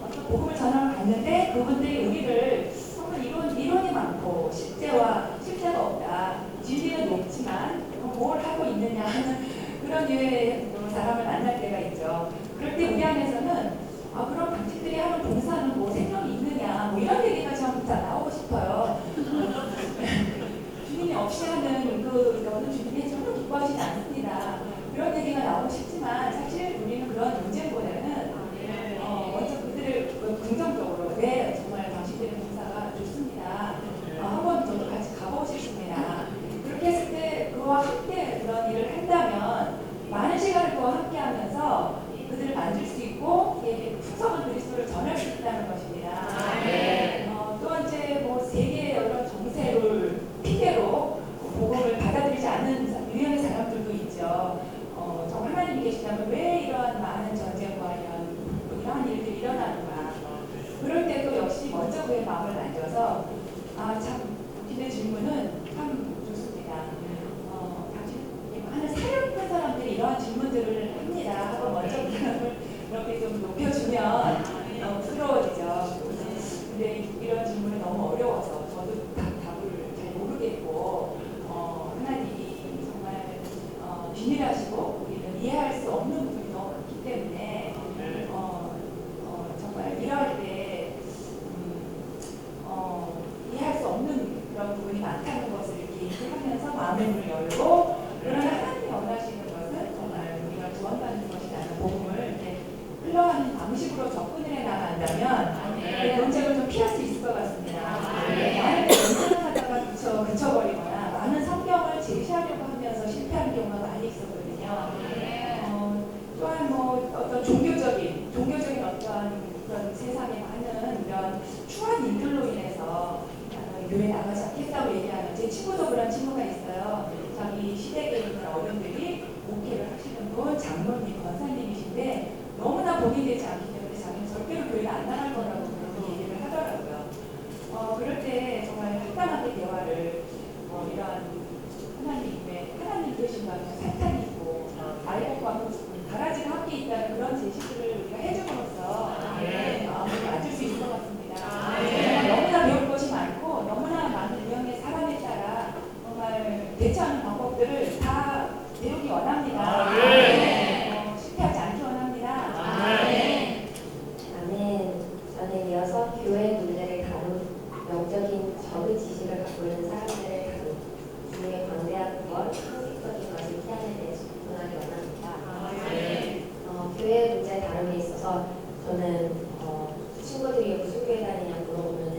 어떤 복음을 전하러 갔는데 그분들이 우리를 정말 이론이 많고 실제가 없다. 진리는 높지만 뭘 하고 있느냐 하는 그런 류의 사람을 만날 때가 있죠. 그럴 때 우리 안에서는 그럼 당신들이 하는 봉사는 뭐 생명이 있느냐 뭐 이런 얘기가 전부 다 나오고 싶어요. 주님이 없이 하는 너는 주님이 전혀 기뻐하시지 않습니다. 그런 얘기가 나오고 싶지만 사실 우리는 그런 논쟁보다는 먼저 그들을 긍정적으로 정말 당신들의 봉사가 좋습니다. 한번 저도 같이 가보고 싶습니다. 그렇게 했을 때 그와 함께 그런 일을 한다면 많은 시간을 그와 함께 하면서 그들을 만질 수 있고 풍성한 그리스도를 전할 수 있다는 것입니다. 또한 이제 세계의 여러 정세를 핑계로 복음을 받아들이지 않는 유형의 사람들도 있죠. 정말 하나님이 계시다면 왜 이러한 많은 전쟁과 이러한 일들이 일어나는가. 그럴 때도 역시 먼저 그의 마음을 만져서 참 당신의 질문은 참 좋습니다. 당신 하는 사역 있는 사람들이 이러한 질문들을 합니다 하고 먼저 이렇게 좀 높여주면 부끄러워지죠. 근데 이런 질문은 너무 어려워서 저도 답을 잘 모르겠고 하나님이 정말 비밀하시고 우리는 이해할 수 없는 부분이 너무 많기 때문에 정말 이럴 때 이해할 수 없는 그런 부분이 많다는 것을 이렇게 얘기하면서 마음의 문을 열고 그러나 하나님이 원하시는 것은 정말 우리가 구원받는 것이라는 복음을 흘러가는 방식으로 접근을 해나간다면 논쟁을 좀 피할 수 있을 것 같습니다. 많은 논쟁을 하다가 그쳐버리거나 많은 성경을 제시하려고 하면서 실패하는 경우가 많이 있었거든요. 또한 어떤 종교적인 어떤 그런 세상에 많은 이런 추한 일들로 인해서 교회 나가지 않겠다고 얘기하는 제 친구도 그런 친구가 있어요. 자기 시댁에 있는 어른들이 목회를 하시는 분 장로님 권사님이신데 너무나 복이 되지 않기 때문에 자기는 절대로 교회에 안 나갈 거라고 그렇게 얘기를 하더라고요. 그럴 때 정말 한단하게 대화를 이러한 하나님 계신가 사탄이 있고 알곡과 가라지가 함께 있다는 그런 제시들을 우리가 해줌으로써 마음을 맞을 수 있을 것 같습니다. 너무나 배울 것이 많고 너무나 많은 유형의 사람에 따라 정말 대처하는 방법들을 다 배우기 원합니다. 실패하지 않기 원합니다. 아멘. 저는 이어서 교회 문제를 다룬 영적인 적은 지식을 갖고 있는 사람들을 다룬 주님의 광대한 것, 상식적인 것을 피하는 데 집중하기 원합니다. 교회 문제 다룸에 있어서 저는 친구들이 무슨 교회 다니냐고 물어보면은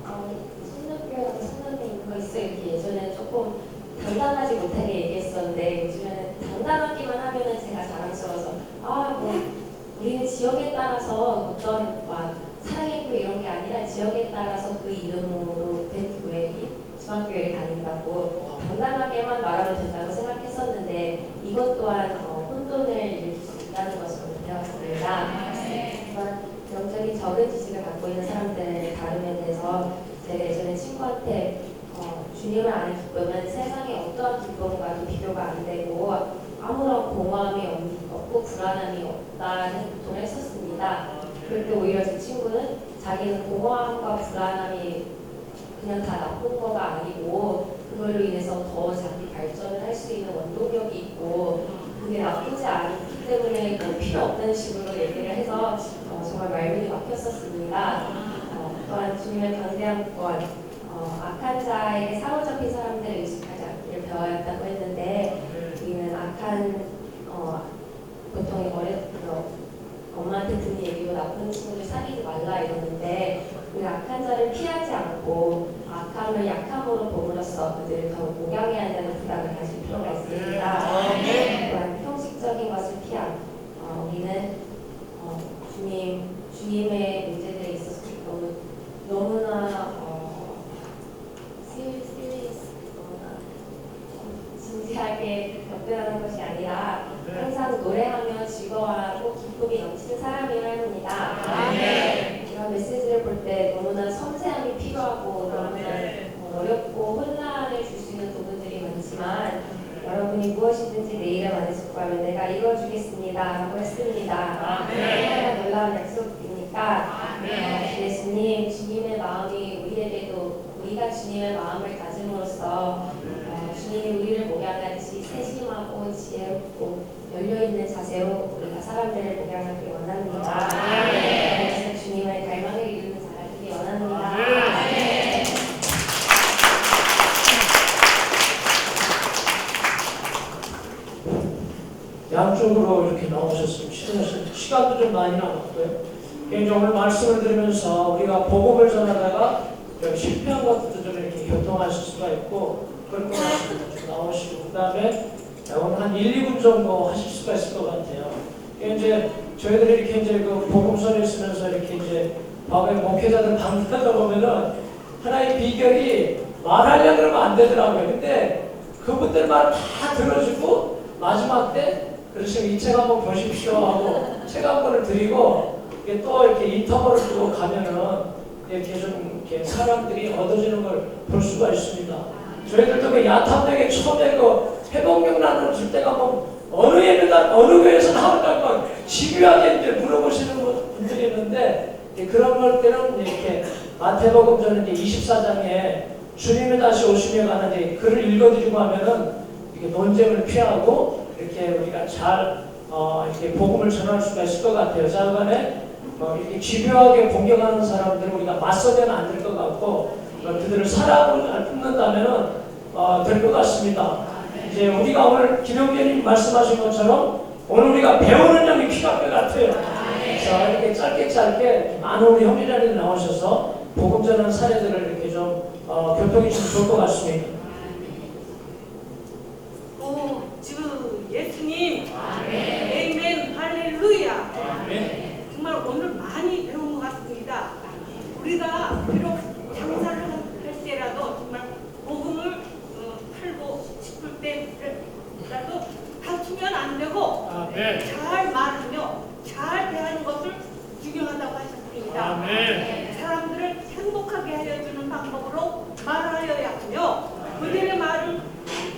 성령교회라고 성령님 그거 있어요 이렇게 예전에 조금 당당하지 못하게 얘기했었는데 요즘에는 당당하기만 하면은 제가 자랑스러워서 우리는 지역에 따라서 어떤 사랑의 교회 이런 게 아니라 지역에 따라서 그 이름으로 된 교회 중앙교회를 다닌다고 당당하게만 말하면 된다고 생각했었는데 이것 또한 혼돈을 일으킬 수 있다는 것을 배웠습니다. 또한 영적인 적은 지식을 갖고 있는 사람들의 다름에 대해서 제가 예전에 친구한테 주님을 아는 기쁨은 세상의 어떠한 기쁨과도 비교가 안 되고 아무런 공허함이 없고 불안함이 없다는 고통을 했었습니다. 그럴 때 오히려 제 친구는 자기는 공허함과 불안함이 그냥 다 나쁜 거가 아니고 그걸로 인해서 더 자기 발전을 할 수 있는 원동력이 있고 그게 나쁘지 않기 때문에 필요 없는 식으로 얘기를 해서 정말 말문이 막혔었습니다. 또한 주님의 강대한 것, 악한 자에게 사로잡힌 사람들을 의식하지 않기를 배워야 한다고 했는데 우리는 악한 보통 엄마한테 듣는 얘기로 나쁜 친구들 사귀지 말라 이러는데 우리 악한 자를 피하지 않고 악함을 약함으로 보므로써 그들을 더 목양해야 한다는 부담을 가질 필요가 있습니다. 또한 형식적인 것을 피함. 우리는 주님의 문제들에 있어서 너무나 무난하게 접근하는 것이 아니라 항상 노래하며 즐거워하고 기쁨이 넘치는 사람이어야 합니다. 이런 메시지를 볼 때 너무나 섬세함이 필요하고 너무나 어렵고 혼란을 줄 수 있는 부분들이 많지만 여러분이 무엇이든지 내 이름 안에 sup고하면 내가 이루어주겠습니다 라고 했습니다. 얼마나 놀라운 약속입니까? 예수님, 주님의 마음이 우리에게도 우리가 주님의 마음을 가짐으로써 주님이 우리를 목양하듯이 세심하고 지혜롭고 열려있는 자세로 우리가 사람들을 목양하기 원합니다. 그래서 주님을 닮아게 이루는 자가 되기 원합니다. 양쪽으로 이렇게 나오셨으면 시간도 좀 많이 남았고요. 오늘 말씀을 들으면서 우리가 복음을 전하다가 좀 실패한 것도 좀 이렇게 교통하실 수가 있고 그럴 것 같습니다. 좀 나오시고 그 다음에 오늘 한 1, 2분 정도 하실 수가 있을 것 같아요. 이제 저희들이 이렇게 이제 그 복음서를 쓰면서 이렇게 이제 과거에 목회자들 방문하다 보면은 하나의 비결이 말하려고 그러면 안 되더라고요. 근데 그분들 말 다 들어주고 마지막 때 그러시면 이 책 한번 보십시오 하고 책 한 권을 드리고 또 이렇게 인터벌을 두고 가면은 이렇게 좀 이렇게 사람들이 얻어지는 걸 볼 수가 있습니다. 저희들도 그 야탐역에 처음에 그 회복력 나눔을 줄 때가 뭐 어느 예배당 어느 교회에서 나온다고 집요하게 이제 물어보시는 분들이 있는데 그런 걸 때는 이렇게 마태복음 저는 이제 24장에 주님이 다시 오심에 관한 이제 글을 읽어드리고 하면은 이렇게 논쟁을 피하고 이렇게 우리가 잘 이렇게 복음을 전할 수가 있을 것 같아요. 자간에 이렇게 집요하게 공격하는 사람들을 우리가 맞서면 안 될 것 같고 그들을 사랑으로 잘 품는다면은 될 것 같습니다. 이제 우리가 오늘 김영재님 말씀하신 것처럼 오늘 우리가 배우는 점이 필요할 것 같아요. 그래서 이렇게 짧게 많은 우리 형제자들이 나오셔서 복음 전하는 사례들을 이렇게 좀 교통이 좀 좋을 것 같습니다. 주 예수님, 아멘, 할렐루야. 정말 오늘 많이 배운 것 같습니다. 우리가 비록 장사를 할 때라도 정말 복음을 팔고 싶을 때라도 다투면 안 되고 잘 말하며 잘 대하는 것을 중요하다고 하셨습니다. 사람들을 행복하게 하여주는 방법으로 말하여야 하며 그들의 말을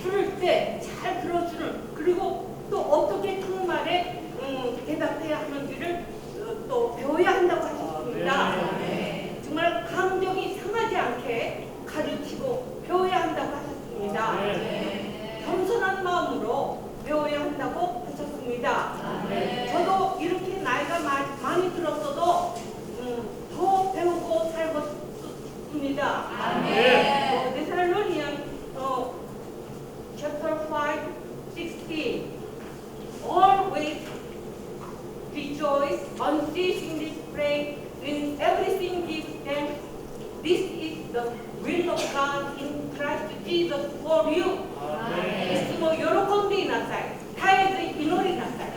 들을 때 잘 들어주는 그리고 또 어떻게 그 말에 대답해야 하는지를 또 배워야 한다고 하셨습니다. 정말 감정이 상하지 않게 가르치고 배워야 한다고 하셨습니다. 겸손한 마음으로 배워야 한다고 하셨습니다. 저도 이렇게 나이가 많이 들었어도 더 배우고 살고 싶습니다. 데살로니안 chapter 5:16 always rejoice, unceasingly pray, in everything give thanks. This is the will of God in Christ Jesus for you. いつも喜んでいなさい。絶えず祈りなさい。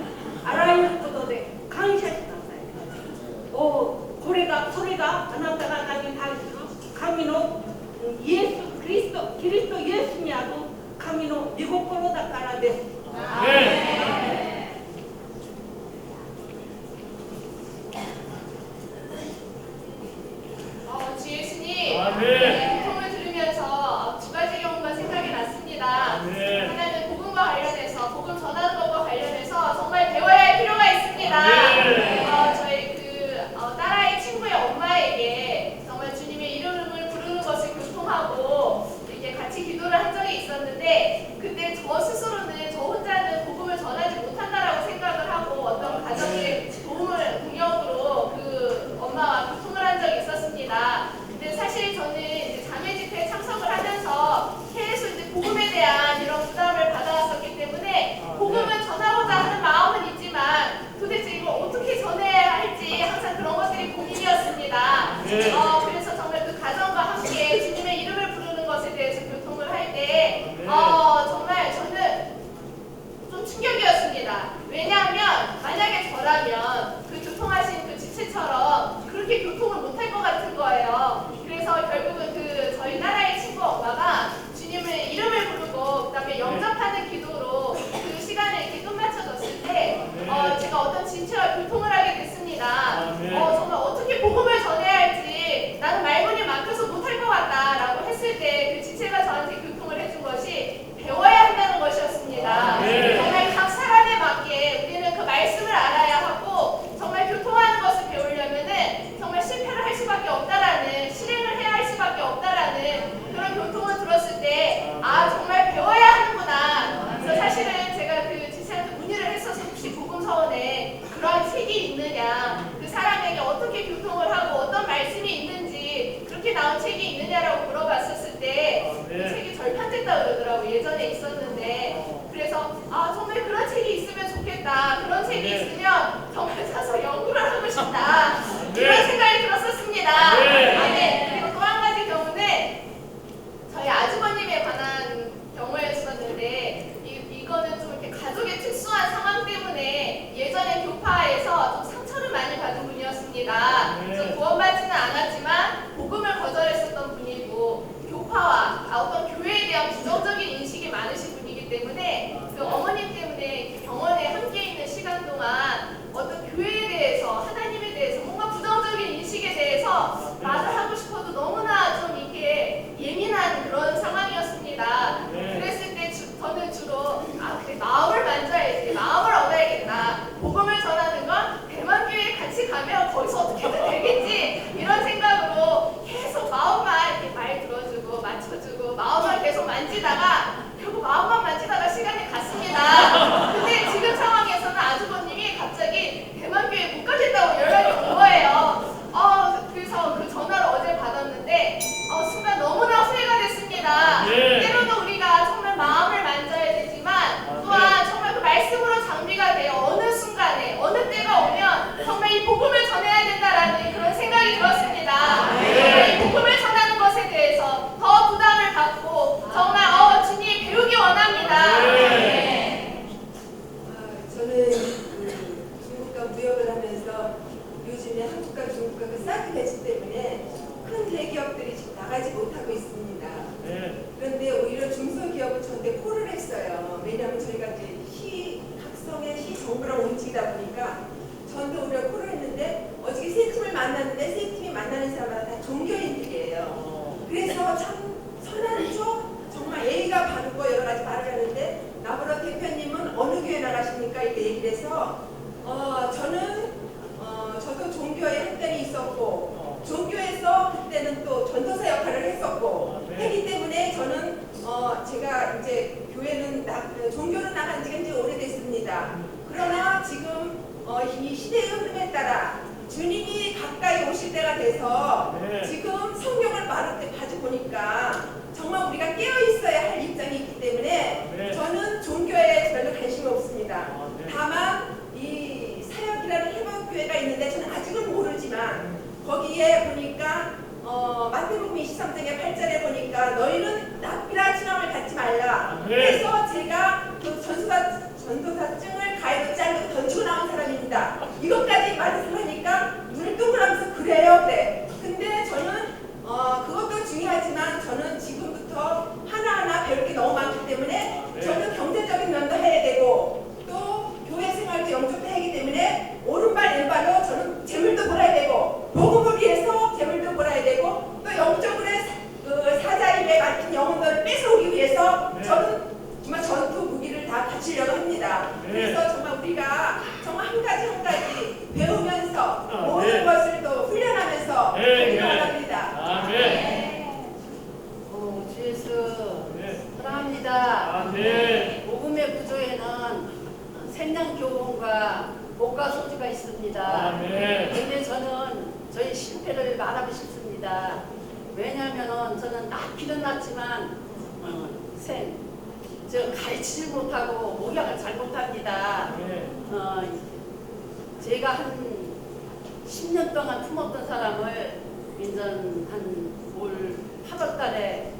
あらゆることで感謝しなさい。それがあなた方に対する神のキリストイエスにある神の御心だからです。주 예수님, 복음을 들으면서 두 가지 경우가 생각이 났습니다. 하나는 복음과 관련해서, 복음 전하는 것과 관련해서 정말 배워야 할 필요가 있습니다. 저희 딸아이 친구의 엄마에게 정말 주님의 이름을 부르는 것을 교통하고 이렇게 같이 기도를 한 적이 있었는데 그때 저 스스로는 저 혼자는 복음을 전하지 못하는 만지다가 결국 마음만 만지다가 시간이 갔습니다. 근데 지금 상황에서는 아주버님이 갑자기 대만교회 못 가겠다고 연락이 온 거예요. 그래서 그 전화를 어제 받았는데 순간 너무나 후회가 됐습니다. 때로는 우리가 정말 마음을 만져야 되지만 또한 정말 그 말씀으로 장비가 되어 어느 순간에 어느 때가 오면 정말 이 복음을 전해야 된다라는 그런 생각이 들었습니다. 정말 이 복음을 전하는 것에 대해서 더 부담을 갖고 정말 주님 배우기 원합니다. 저는 중국과 무역을 하면서 요즘에 한국과 중국과 그 사드 배치 때문에 큰 대기업들이 지금 나가지 못하고 있습니다. 그런데 오히려 중소기업은 저한테 콜을 했어요. 왜냐하면 저희가 이제 시각성의 시정부랑 움직이다 보니까 저한테 오히려 콜을 했는데 어저께 세 팀을 만났는데 세 팀이 만나는 사람마다 다 종교인들이에요. 그래서 참 선한 쪽 정말 예의가 바르고 여러 가지 말을 하는데 나보다 대표님은 어느 교회 나가십니까? 이렇게 얘기를 해서 저도 종교에 한때는 있었고 종교에서 그때는 또 전도사 역할을 했었고 했기 때문에 저는 제가 이제 종교는 나간 지가 이제 오래됐습니다. 그러나 지금 이 시대의 흐름에 따라 주님이 가까이 오실 때가 돼서 지금 성경을 바로 보니까 정말 우리가 깨어 있어야 할 입장이 있기 때문에 저는 종교에 별로 관심이 없습니다. 다만 이 사역이라는 회복교회가 있는데 저는 아직은 모르지만 거기에 보니까 마태복음 23장의 8절에 보니까 너희는 납비라 칭함을 갖지 말라. 그래서 제가 그 전도사증을 가위로 자르고 던지고 나온 사람입니다. 이것까지 말씀하니까 눈을 동그라면서 그래요 그래. 근데 저는 그것도 중요하지만 저는 지금부터 하나하나 배울 게 너무 많기 때문에 저는 경제적인 면도 해야 되고 또 교회 생활도 영접해야 하기 때문에 오른발 왼발로 저는 재물도 벌어야 되고 복음을 위해서 재물도 벌어야 되고 또 영적으로 그 사자임에 맡긴 영혼들을 뺏어오기 위해서 저는 정말 전투 무기를 다 갖추려고 합니다. 그래서 정말 우리가 정말 한 가지 배우면서 모든 것을 또 훈련하면서 훈련합니다. 주 예수 사랑합니다. 복음의 구조에는 생명교훈과 복과 소지가 있습니다. 그런데 저는 저희 실패를 말하고 싶습니다. 왜냐하면 저는 낳기는 낳지만 가르치지 못하고 목양을 잘 못합니다. 제가 한 10년 동안 품었던 사람을 인전 올 8월 달에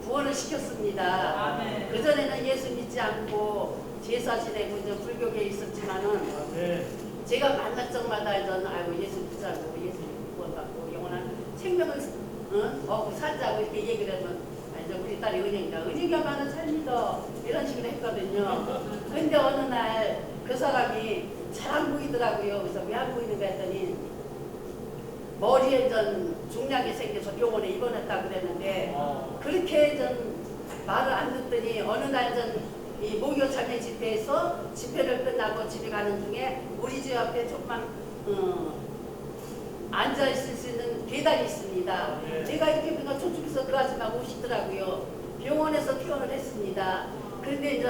구원을 시켰습니다. 그전에는 예수 믿지 않고 제사 지내고 이제 불교계에 있었지만은 제가 만날 적마다 아이고 예수 믿자고 예수 구원받고 영원한 생명을 얻고 살자고 이렇게 얘기를 하면 이제 우리 딸이 은영이가 많은 삶이다 이런 식으로 했거든요. 근데 어느 날 그 사람이 잘 안 보이더라고요. 그래서 왜 안 보이는가 했더니 머리에 중량이 생겨서 병원에 입원했다고 그랬는데 그렇게 말을 안 듣더니 어느 날 이 목요 참여 집회에서 집회를 끝나고 집에 가는 중에 우리 집 앞에 조금만 앉아 있을 수 있는 계단이 있습니다. 제가 이렇게 보니까 저쪽에서 그 아줌마가 오시더라고요. 병원에서 퇴원을 했습니다. 그런데 이제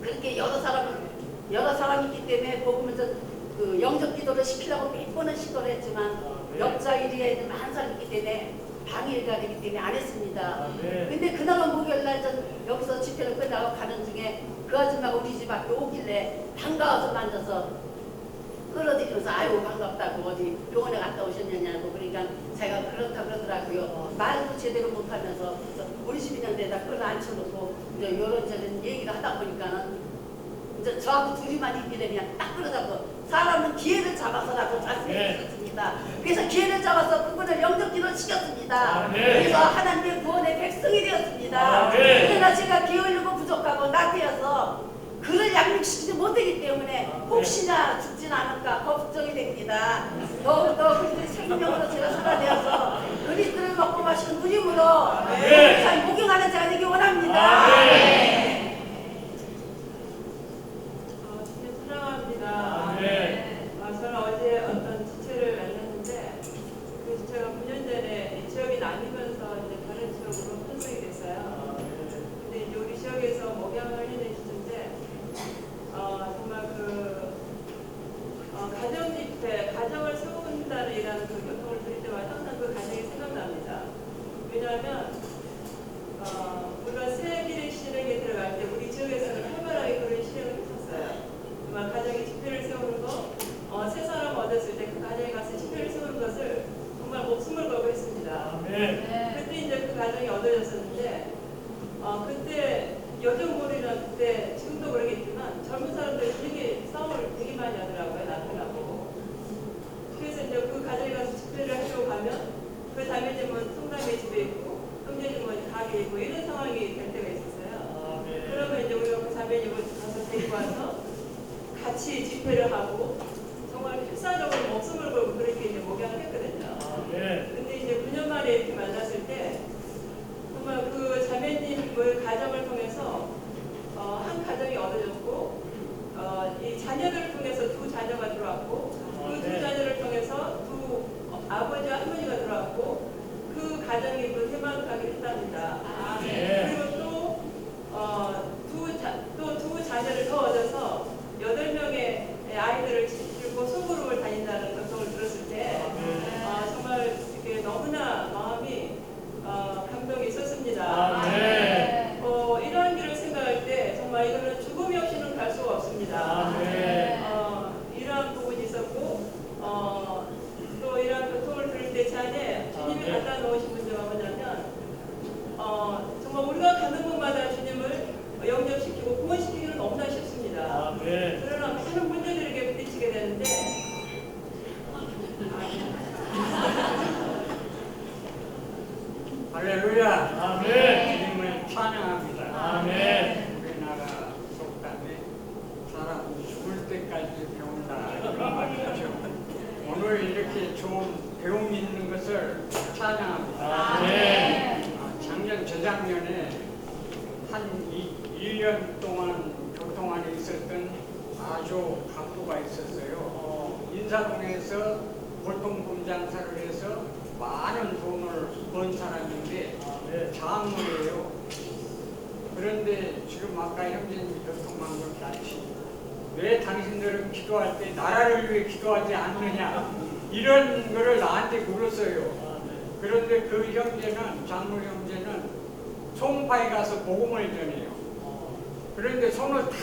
그렇게 여러 사람이 있기 때문에 복음을 그 영접 기도를 시키려고 몇 번은 시도를 했지만 역자 1위에 많은 사람이 있기 때문에 방해가 되기 때문에 안 했습니다. 근데 그날은 목요일날 여기서 집회를 끝나고 가는 중에 그 아줌마가 우리 집 앞에 오길래 반가워서 만져서 끌어들이면서 아이고 반갑다고 어디 병원에 갔다 오셨냐고 그러니까 제가 그렇다 그러더라고요. 말도 제대로 못하면서 우리 집 있는 데다 끌어앉혀놓고 이제 이런저런 얘기를 하다 보니까는 이제 저하고 둘이만 있길래 그냥 딱 그러자고 사람은 기회를 잡아서라고 말씀해주셨습니다. 그래서 기회를 잡아서 그분을 영접기를 시켰습니다. 그래서 하나님의 구원의 백성이 되었습니다. 그러나 제가 게을르고 부족하고 나태여서 그를 양육시키지 못하기 때문에 혹시나 죽진 않을까 걱정이 됩니다. 더욱더 그리스도의 생명으로 제가 살아내어서 그리스도를 먹고 마시는 누림으로 잘 목용하는 자가 되기 원합니다. 주님 사랑합니다. 저는 어제 어떤 지체를 만났는데 그 지체가 9년 전에 지역이 나뉘면서 이제 다른 지역으로 편성이 됐어요. 있었는데 그때 여정몰이나 그때 지금도 그러겠지만 젊은 사람들이 되게 싸움을 되게 많이 하더라고요. 남편하고. 그래서 이제 그 가정에 가서 집회를 하려고 가면 그 자매님은 성남의 집에 있고 형제님은 가게에 있고 이런 상황이 될 때가 있었어요. 그러면 이제 우리가 그 자매님을 가서 데리고 와서 같이 집회를 하고 정말 필사적으로 목숨을 걸고 그렇게 이제 목양을 했거든요. 근데 이제 9년 만에 이렇게 만났을 때 정말 그 자매님의 가정을 통해서 한 가정이 얻어졌고 이 자녀를 통해서 두 자녀가 들어왔고 그 두 자녀를 통해서 두 아버지와 할머니가 들어왔고 그 가정이 또 해방하게 했답니다. 그리고 또 두 자녀를 더 얻어서 8명의 아이들을 지키고 소그룹을 다닌다는 전통을 들었을 때 정말 이렇게 너무나 마음이 감동이 있었습니다. 이러한 길을 생각할 때 정말 이거는 죽음이 없이는 갈 수가 없습니다. 이러한 부분이 있었고 또 이러한 교통을 들을 때 제 안에 주님이 갖다 놓으신 문제가 뭐냐면 정말 우리가 가는 곳마다 주님을 영접시키고 구원시키기는 너무나 쉽습니다. 그러나 많은 문제들에게 부딪히게 되는데 할렐루야. 주님을 찬양합니다. 우리나라 속담에 사람은 죽을 때까지 배운다 이런 말이 있죠. 오늘 이렇게 좋은 배움 있는 것을 찬양합니다. 작년 저작년에 한 1년 동안 교통 안에 있었던 아주 각도가 있었어요. 인사동에서 보통금 장사를 해서 많은 돈을 번 사람인데 장모예요. 그런데 지금 아까 형제님이 교통한 것 같이 왜 당신들은 기도할 때 나라를 위해 기도하지 않느냐 이런 거를 나한테 물었어요. 그런데 그 형제는 장모 형제는 송파에 가서 복음을 전해요. 그런데 손을 다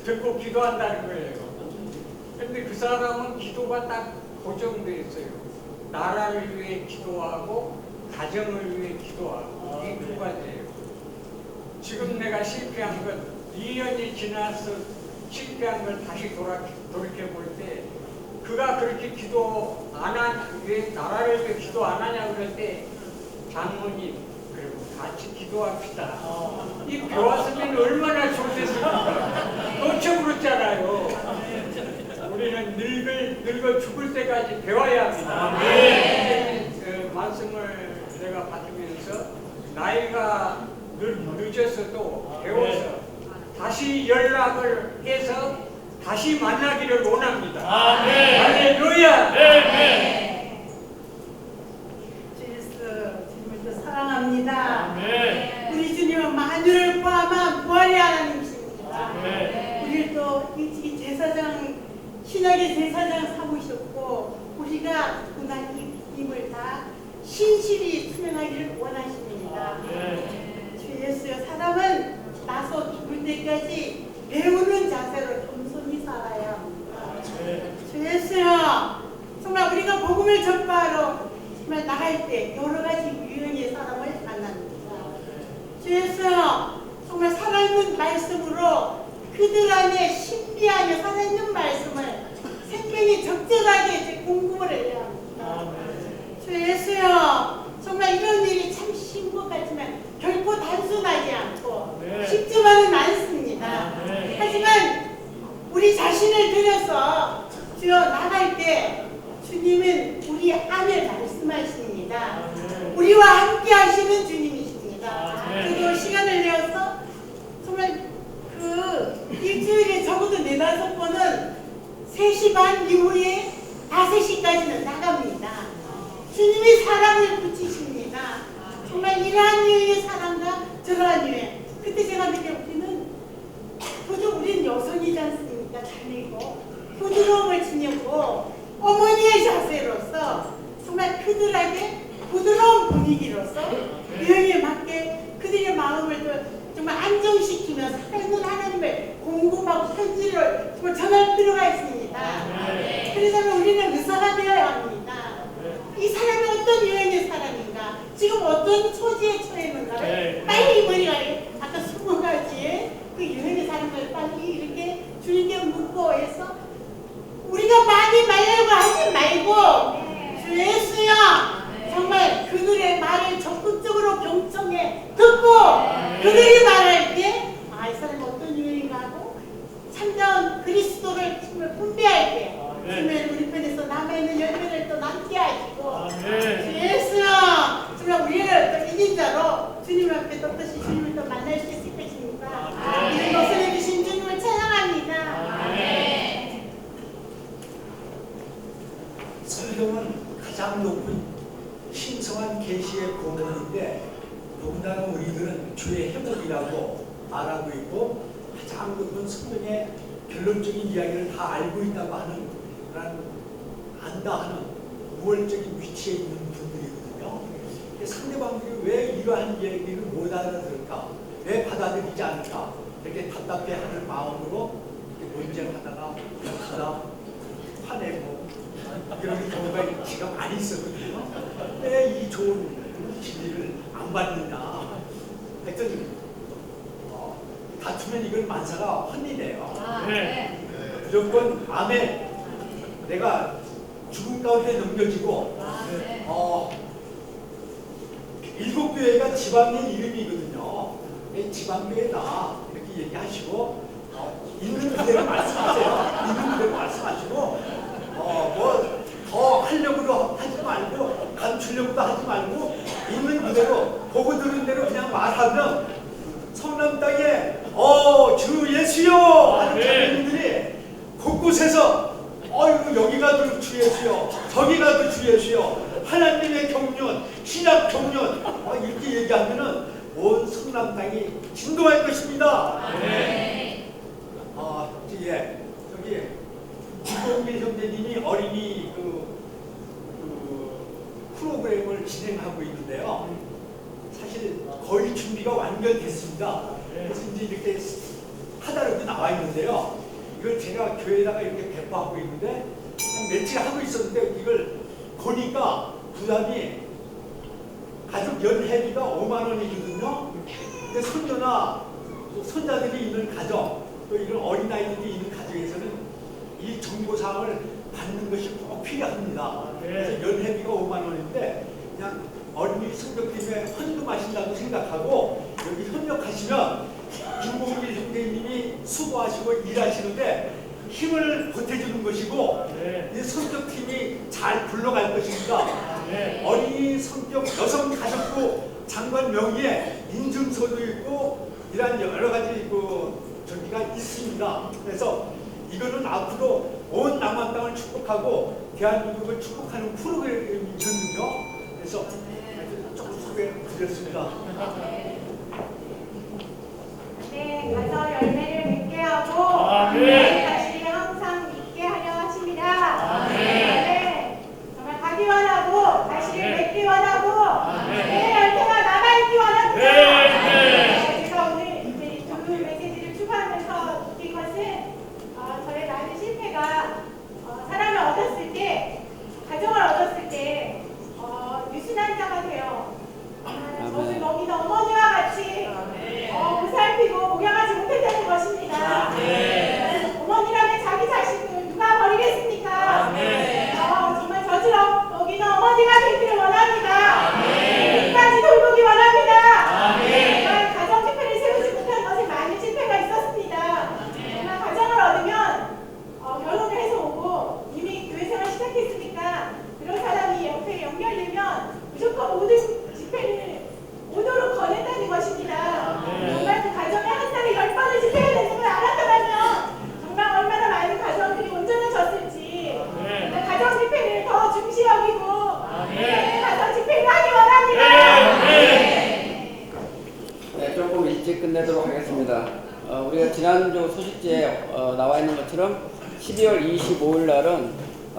들고 기도한다는 거예요. 그런데 그 사람은 기도가 딱 고정되어 있어요. 나라를 위해 기도하고 가정을 위해 기도하고 이 두 가지예요. 지금 내가 실패한 것 2년이 지나서 실패한 걸 다시 돌이켜볼 때 그가 그렇게 기도 안 하냐, 왜 나라를 위해 기도 안 하냐 그럴 때 장모님 그리고 같이 기도합시다. 이 배웠으면 얼마나 좋겠습니까? 도처 그렇잖아요. 우리는 늙어 죽을 때까지 배워야 합니다. 그 말씀을 내가 받으면서 나이가 늦었어도 배워서 다시 연락을 해서 다시 만나기를 원합니다. 할렐루야. 주 예수 주님을 사랑합니다. 우리 주님은 만유를 포함한 부활의 하나님이십니다. 우리를 또 일찍이 제사장 신학의 제사장 삼으셨고 우리가 고난 힘을 다 신실히 수행하기를 원하십니다. 주 예수여 사람은 나서 죽을 때까지 배우는 자세로 겸손히 살아야 합니다. 주 예수여 정말 우리가 복음을 전파하러 정말 나갈 때 여러 가지 유형의 사람을 만납니다. 주 예수여 정말 살아있는 말씀으로 그들 안에 신비하며 살아있는 말씀을 생명이 적절하게 공부를 해야 합니다. 주 예수여 정말 이런 일이 참 쉬운 것 같지만 결코 단순하지 않고 쉽지만은 않습니다. 하지만 우리 자신을 들여서 주여 나갈 때 주님은 우리 안에 말씀하십니다. 우리와 함께 하시는 주님이십니다. 그리고 시간을 내어서 정말 일주일에 적어도 4-5번은 3시 반 이후에 5시까지는 나갑니다. 주님이 사람을 붙이십니다. 정말 이러한 유의 사람과 저러한 유의 그때 제가 느꼈기는 도저 우리는 여성이지 않습니까? 자리고 부드러움을 지녔고 어머니의 자세로서 정말 그들에게 부드러운 분위기로서 유형에 맞게 그들의 마음을 정말 안정시키며 살아있는 하나님을 공급하고 편지를 정말 전할 필요가 있습니다. 그러자면 우리는 의사가 되어야 합니다. 이 사람이 어떤 유형의 사람인가, 지금 어떤 처지에 처했는가를 그들이 말할 때, 아, 이 사람이 어떤 유행인가 하고, 참다운 그리스도를 정말 분배할 때, 정말 우리 편에서 남아있는 열매를 또 남게 하시고, 예수여, 정말 우리를 또 이긴 자로 주님 앞에 또 다시 주님을 또 만날 수 있을 것이니까, 이런 것을 해주신 주님을 찬양합니다. 성경은 가장 높은 신성한 계시의 본문인데 더군다나 우리들은 주의 회복이라고 말하고 있고 가장 높은 성경의 결론적인 이야기를 다 알고 있다고 하는 그런 안다 하는 우월적인 위치에 있는 분들이거든요. 상대방들이 왜 이러한 얘기를 못 알아들을까? 왜 받아들이지 않을까? 이렇게 답답해하는 마음으로 이렇게 논쟁하다가 하다 화내고 그런 경우가 제가 많이 있었거든요. 왜 이 좋은 진리를 안 받느냐. 하여튼 다투면 이건 만사가 혼이네요. 무조건 아멘. 내가 죽음 가운데 넘겨지고 7교회가 지방의 이름이거든요. 지방교회다 이렇게 얘기하시고 있는 그대로 말씀하세요. 있는 그대로 말씀하시고 뭐 더 하려고도 하지 말고 감추려고도 하지 말고 있는 그대로 보고 들은 대로 그냥 말하면 성남 땅에 주 예수요 하는 자매님들이 곳곳에서 여기 가도 주 예수요 저기 가도 주 예수요 하나님의 경륜 신약 경륜 이렇게 얘기하면은 온 성남 땅이 진동할 것입니다. 저기 김동길 형제님이 어린이 그 프로그램을 진행하고 있는데요. 사실 거의 준비가 완결됐습니다. 그래서 이제 이렇게 카달로그 나와 있는데요. 이걸 제가 교회에다가 이렇게 배포하고 있는데 한 며칠 하고 있었는데 이걸 보니까 부담이 가족 연회비가 5만 원이거든요. 근데 손녀나 손자들이 있는 가정 또 이런 어린아이들이 있는 가정에서는 이 정보사항을 받는 것이 꼭 필요합니다. 그래서 연회비가 5만 원인데 그냥 어린이 성적팀에 헌금하신다고 생각하고 여기 협력하시면 김봉길 형제님이 수고하시고 일하시는데 힘을 보태주는 것이고 이 성적팀이 잘 굴러갈 것입니다. 어린이 성적 여성가족부 장관 명의의 인증서도 있고 이러한 여러 가지 저기가 있습니다. 그래서 이거는 앞으로 온 남한 땅을 축복하고 대한민국을 축복하는 프로그램이거든요. 그래서 조금 소개드렸습니다. 네, 가서 열매를 맺게 하고 다시 항상 있게 하려 하십니다. 네, 정말 가기 원하고 다시 맺기 원하고 내 열매가 남아있기 원합니다. 제가 오늘 이제 두 메시지를 추가하면서 느낀 것은 저의 많은 실패가 사람을 얻었을 때, 가정을 얻었을 때 유순한 자가 돼요. 저를 먹이는 어머니와 같이 보살피고 목양하지 못했다는 것입니다. 어머니라면 자기 자식을 누가 버리겠습니까? 정말 저처럼 먹이는 어머니가 되기를 원합니다. 끝까지 돌보기 원합니다. 정말 가정 집회를 세우지 못한 것에 많은 실패가 있었습니다. 정말 가정을 얻으면 결혼을 해서 오고 이미 교회 생활 시작했으니까 그런 사람이 옆에 연결되면 무조건 모든 집회를 오도록 권한다는 것입니다. 정말 그 가정에 한 달에 10번을 집회해야 되는 걸 알았더라면 정말 얼마나 많은 가정들이 온전해졌을지 가정 집회를 더 중시 여기고 가정 집회를 하기 원합니다. 네, 조금 일찍 끝내도록 하겠습니다. 우리가 지난주 소식지에 나와 있는 것처럼 12월 25일 날은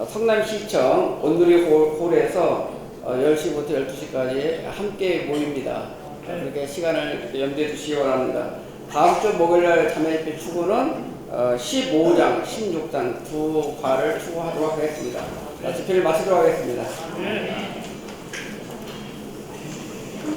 성남시청 온누리 홀에서 10시부터 12시까지 함께 모입니다. 그렇게 시간을 염두에 두시기 바랍니다. 다음 주 목요일날 자매집회 추구는 15장, 16장 두 과를 추구하도록 하겠습니다. 집회를 마치도록 하겠습니다.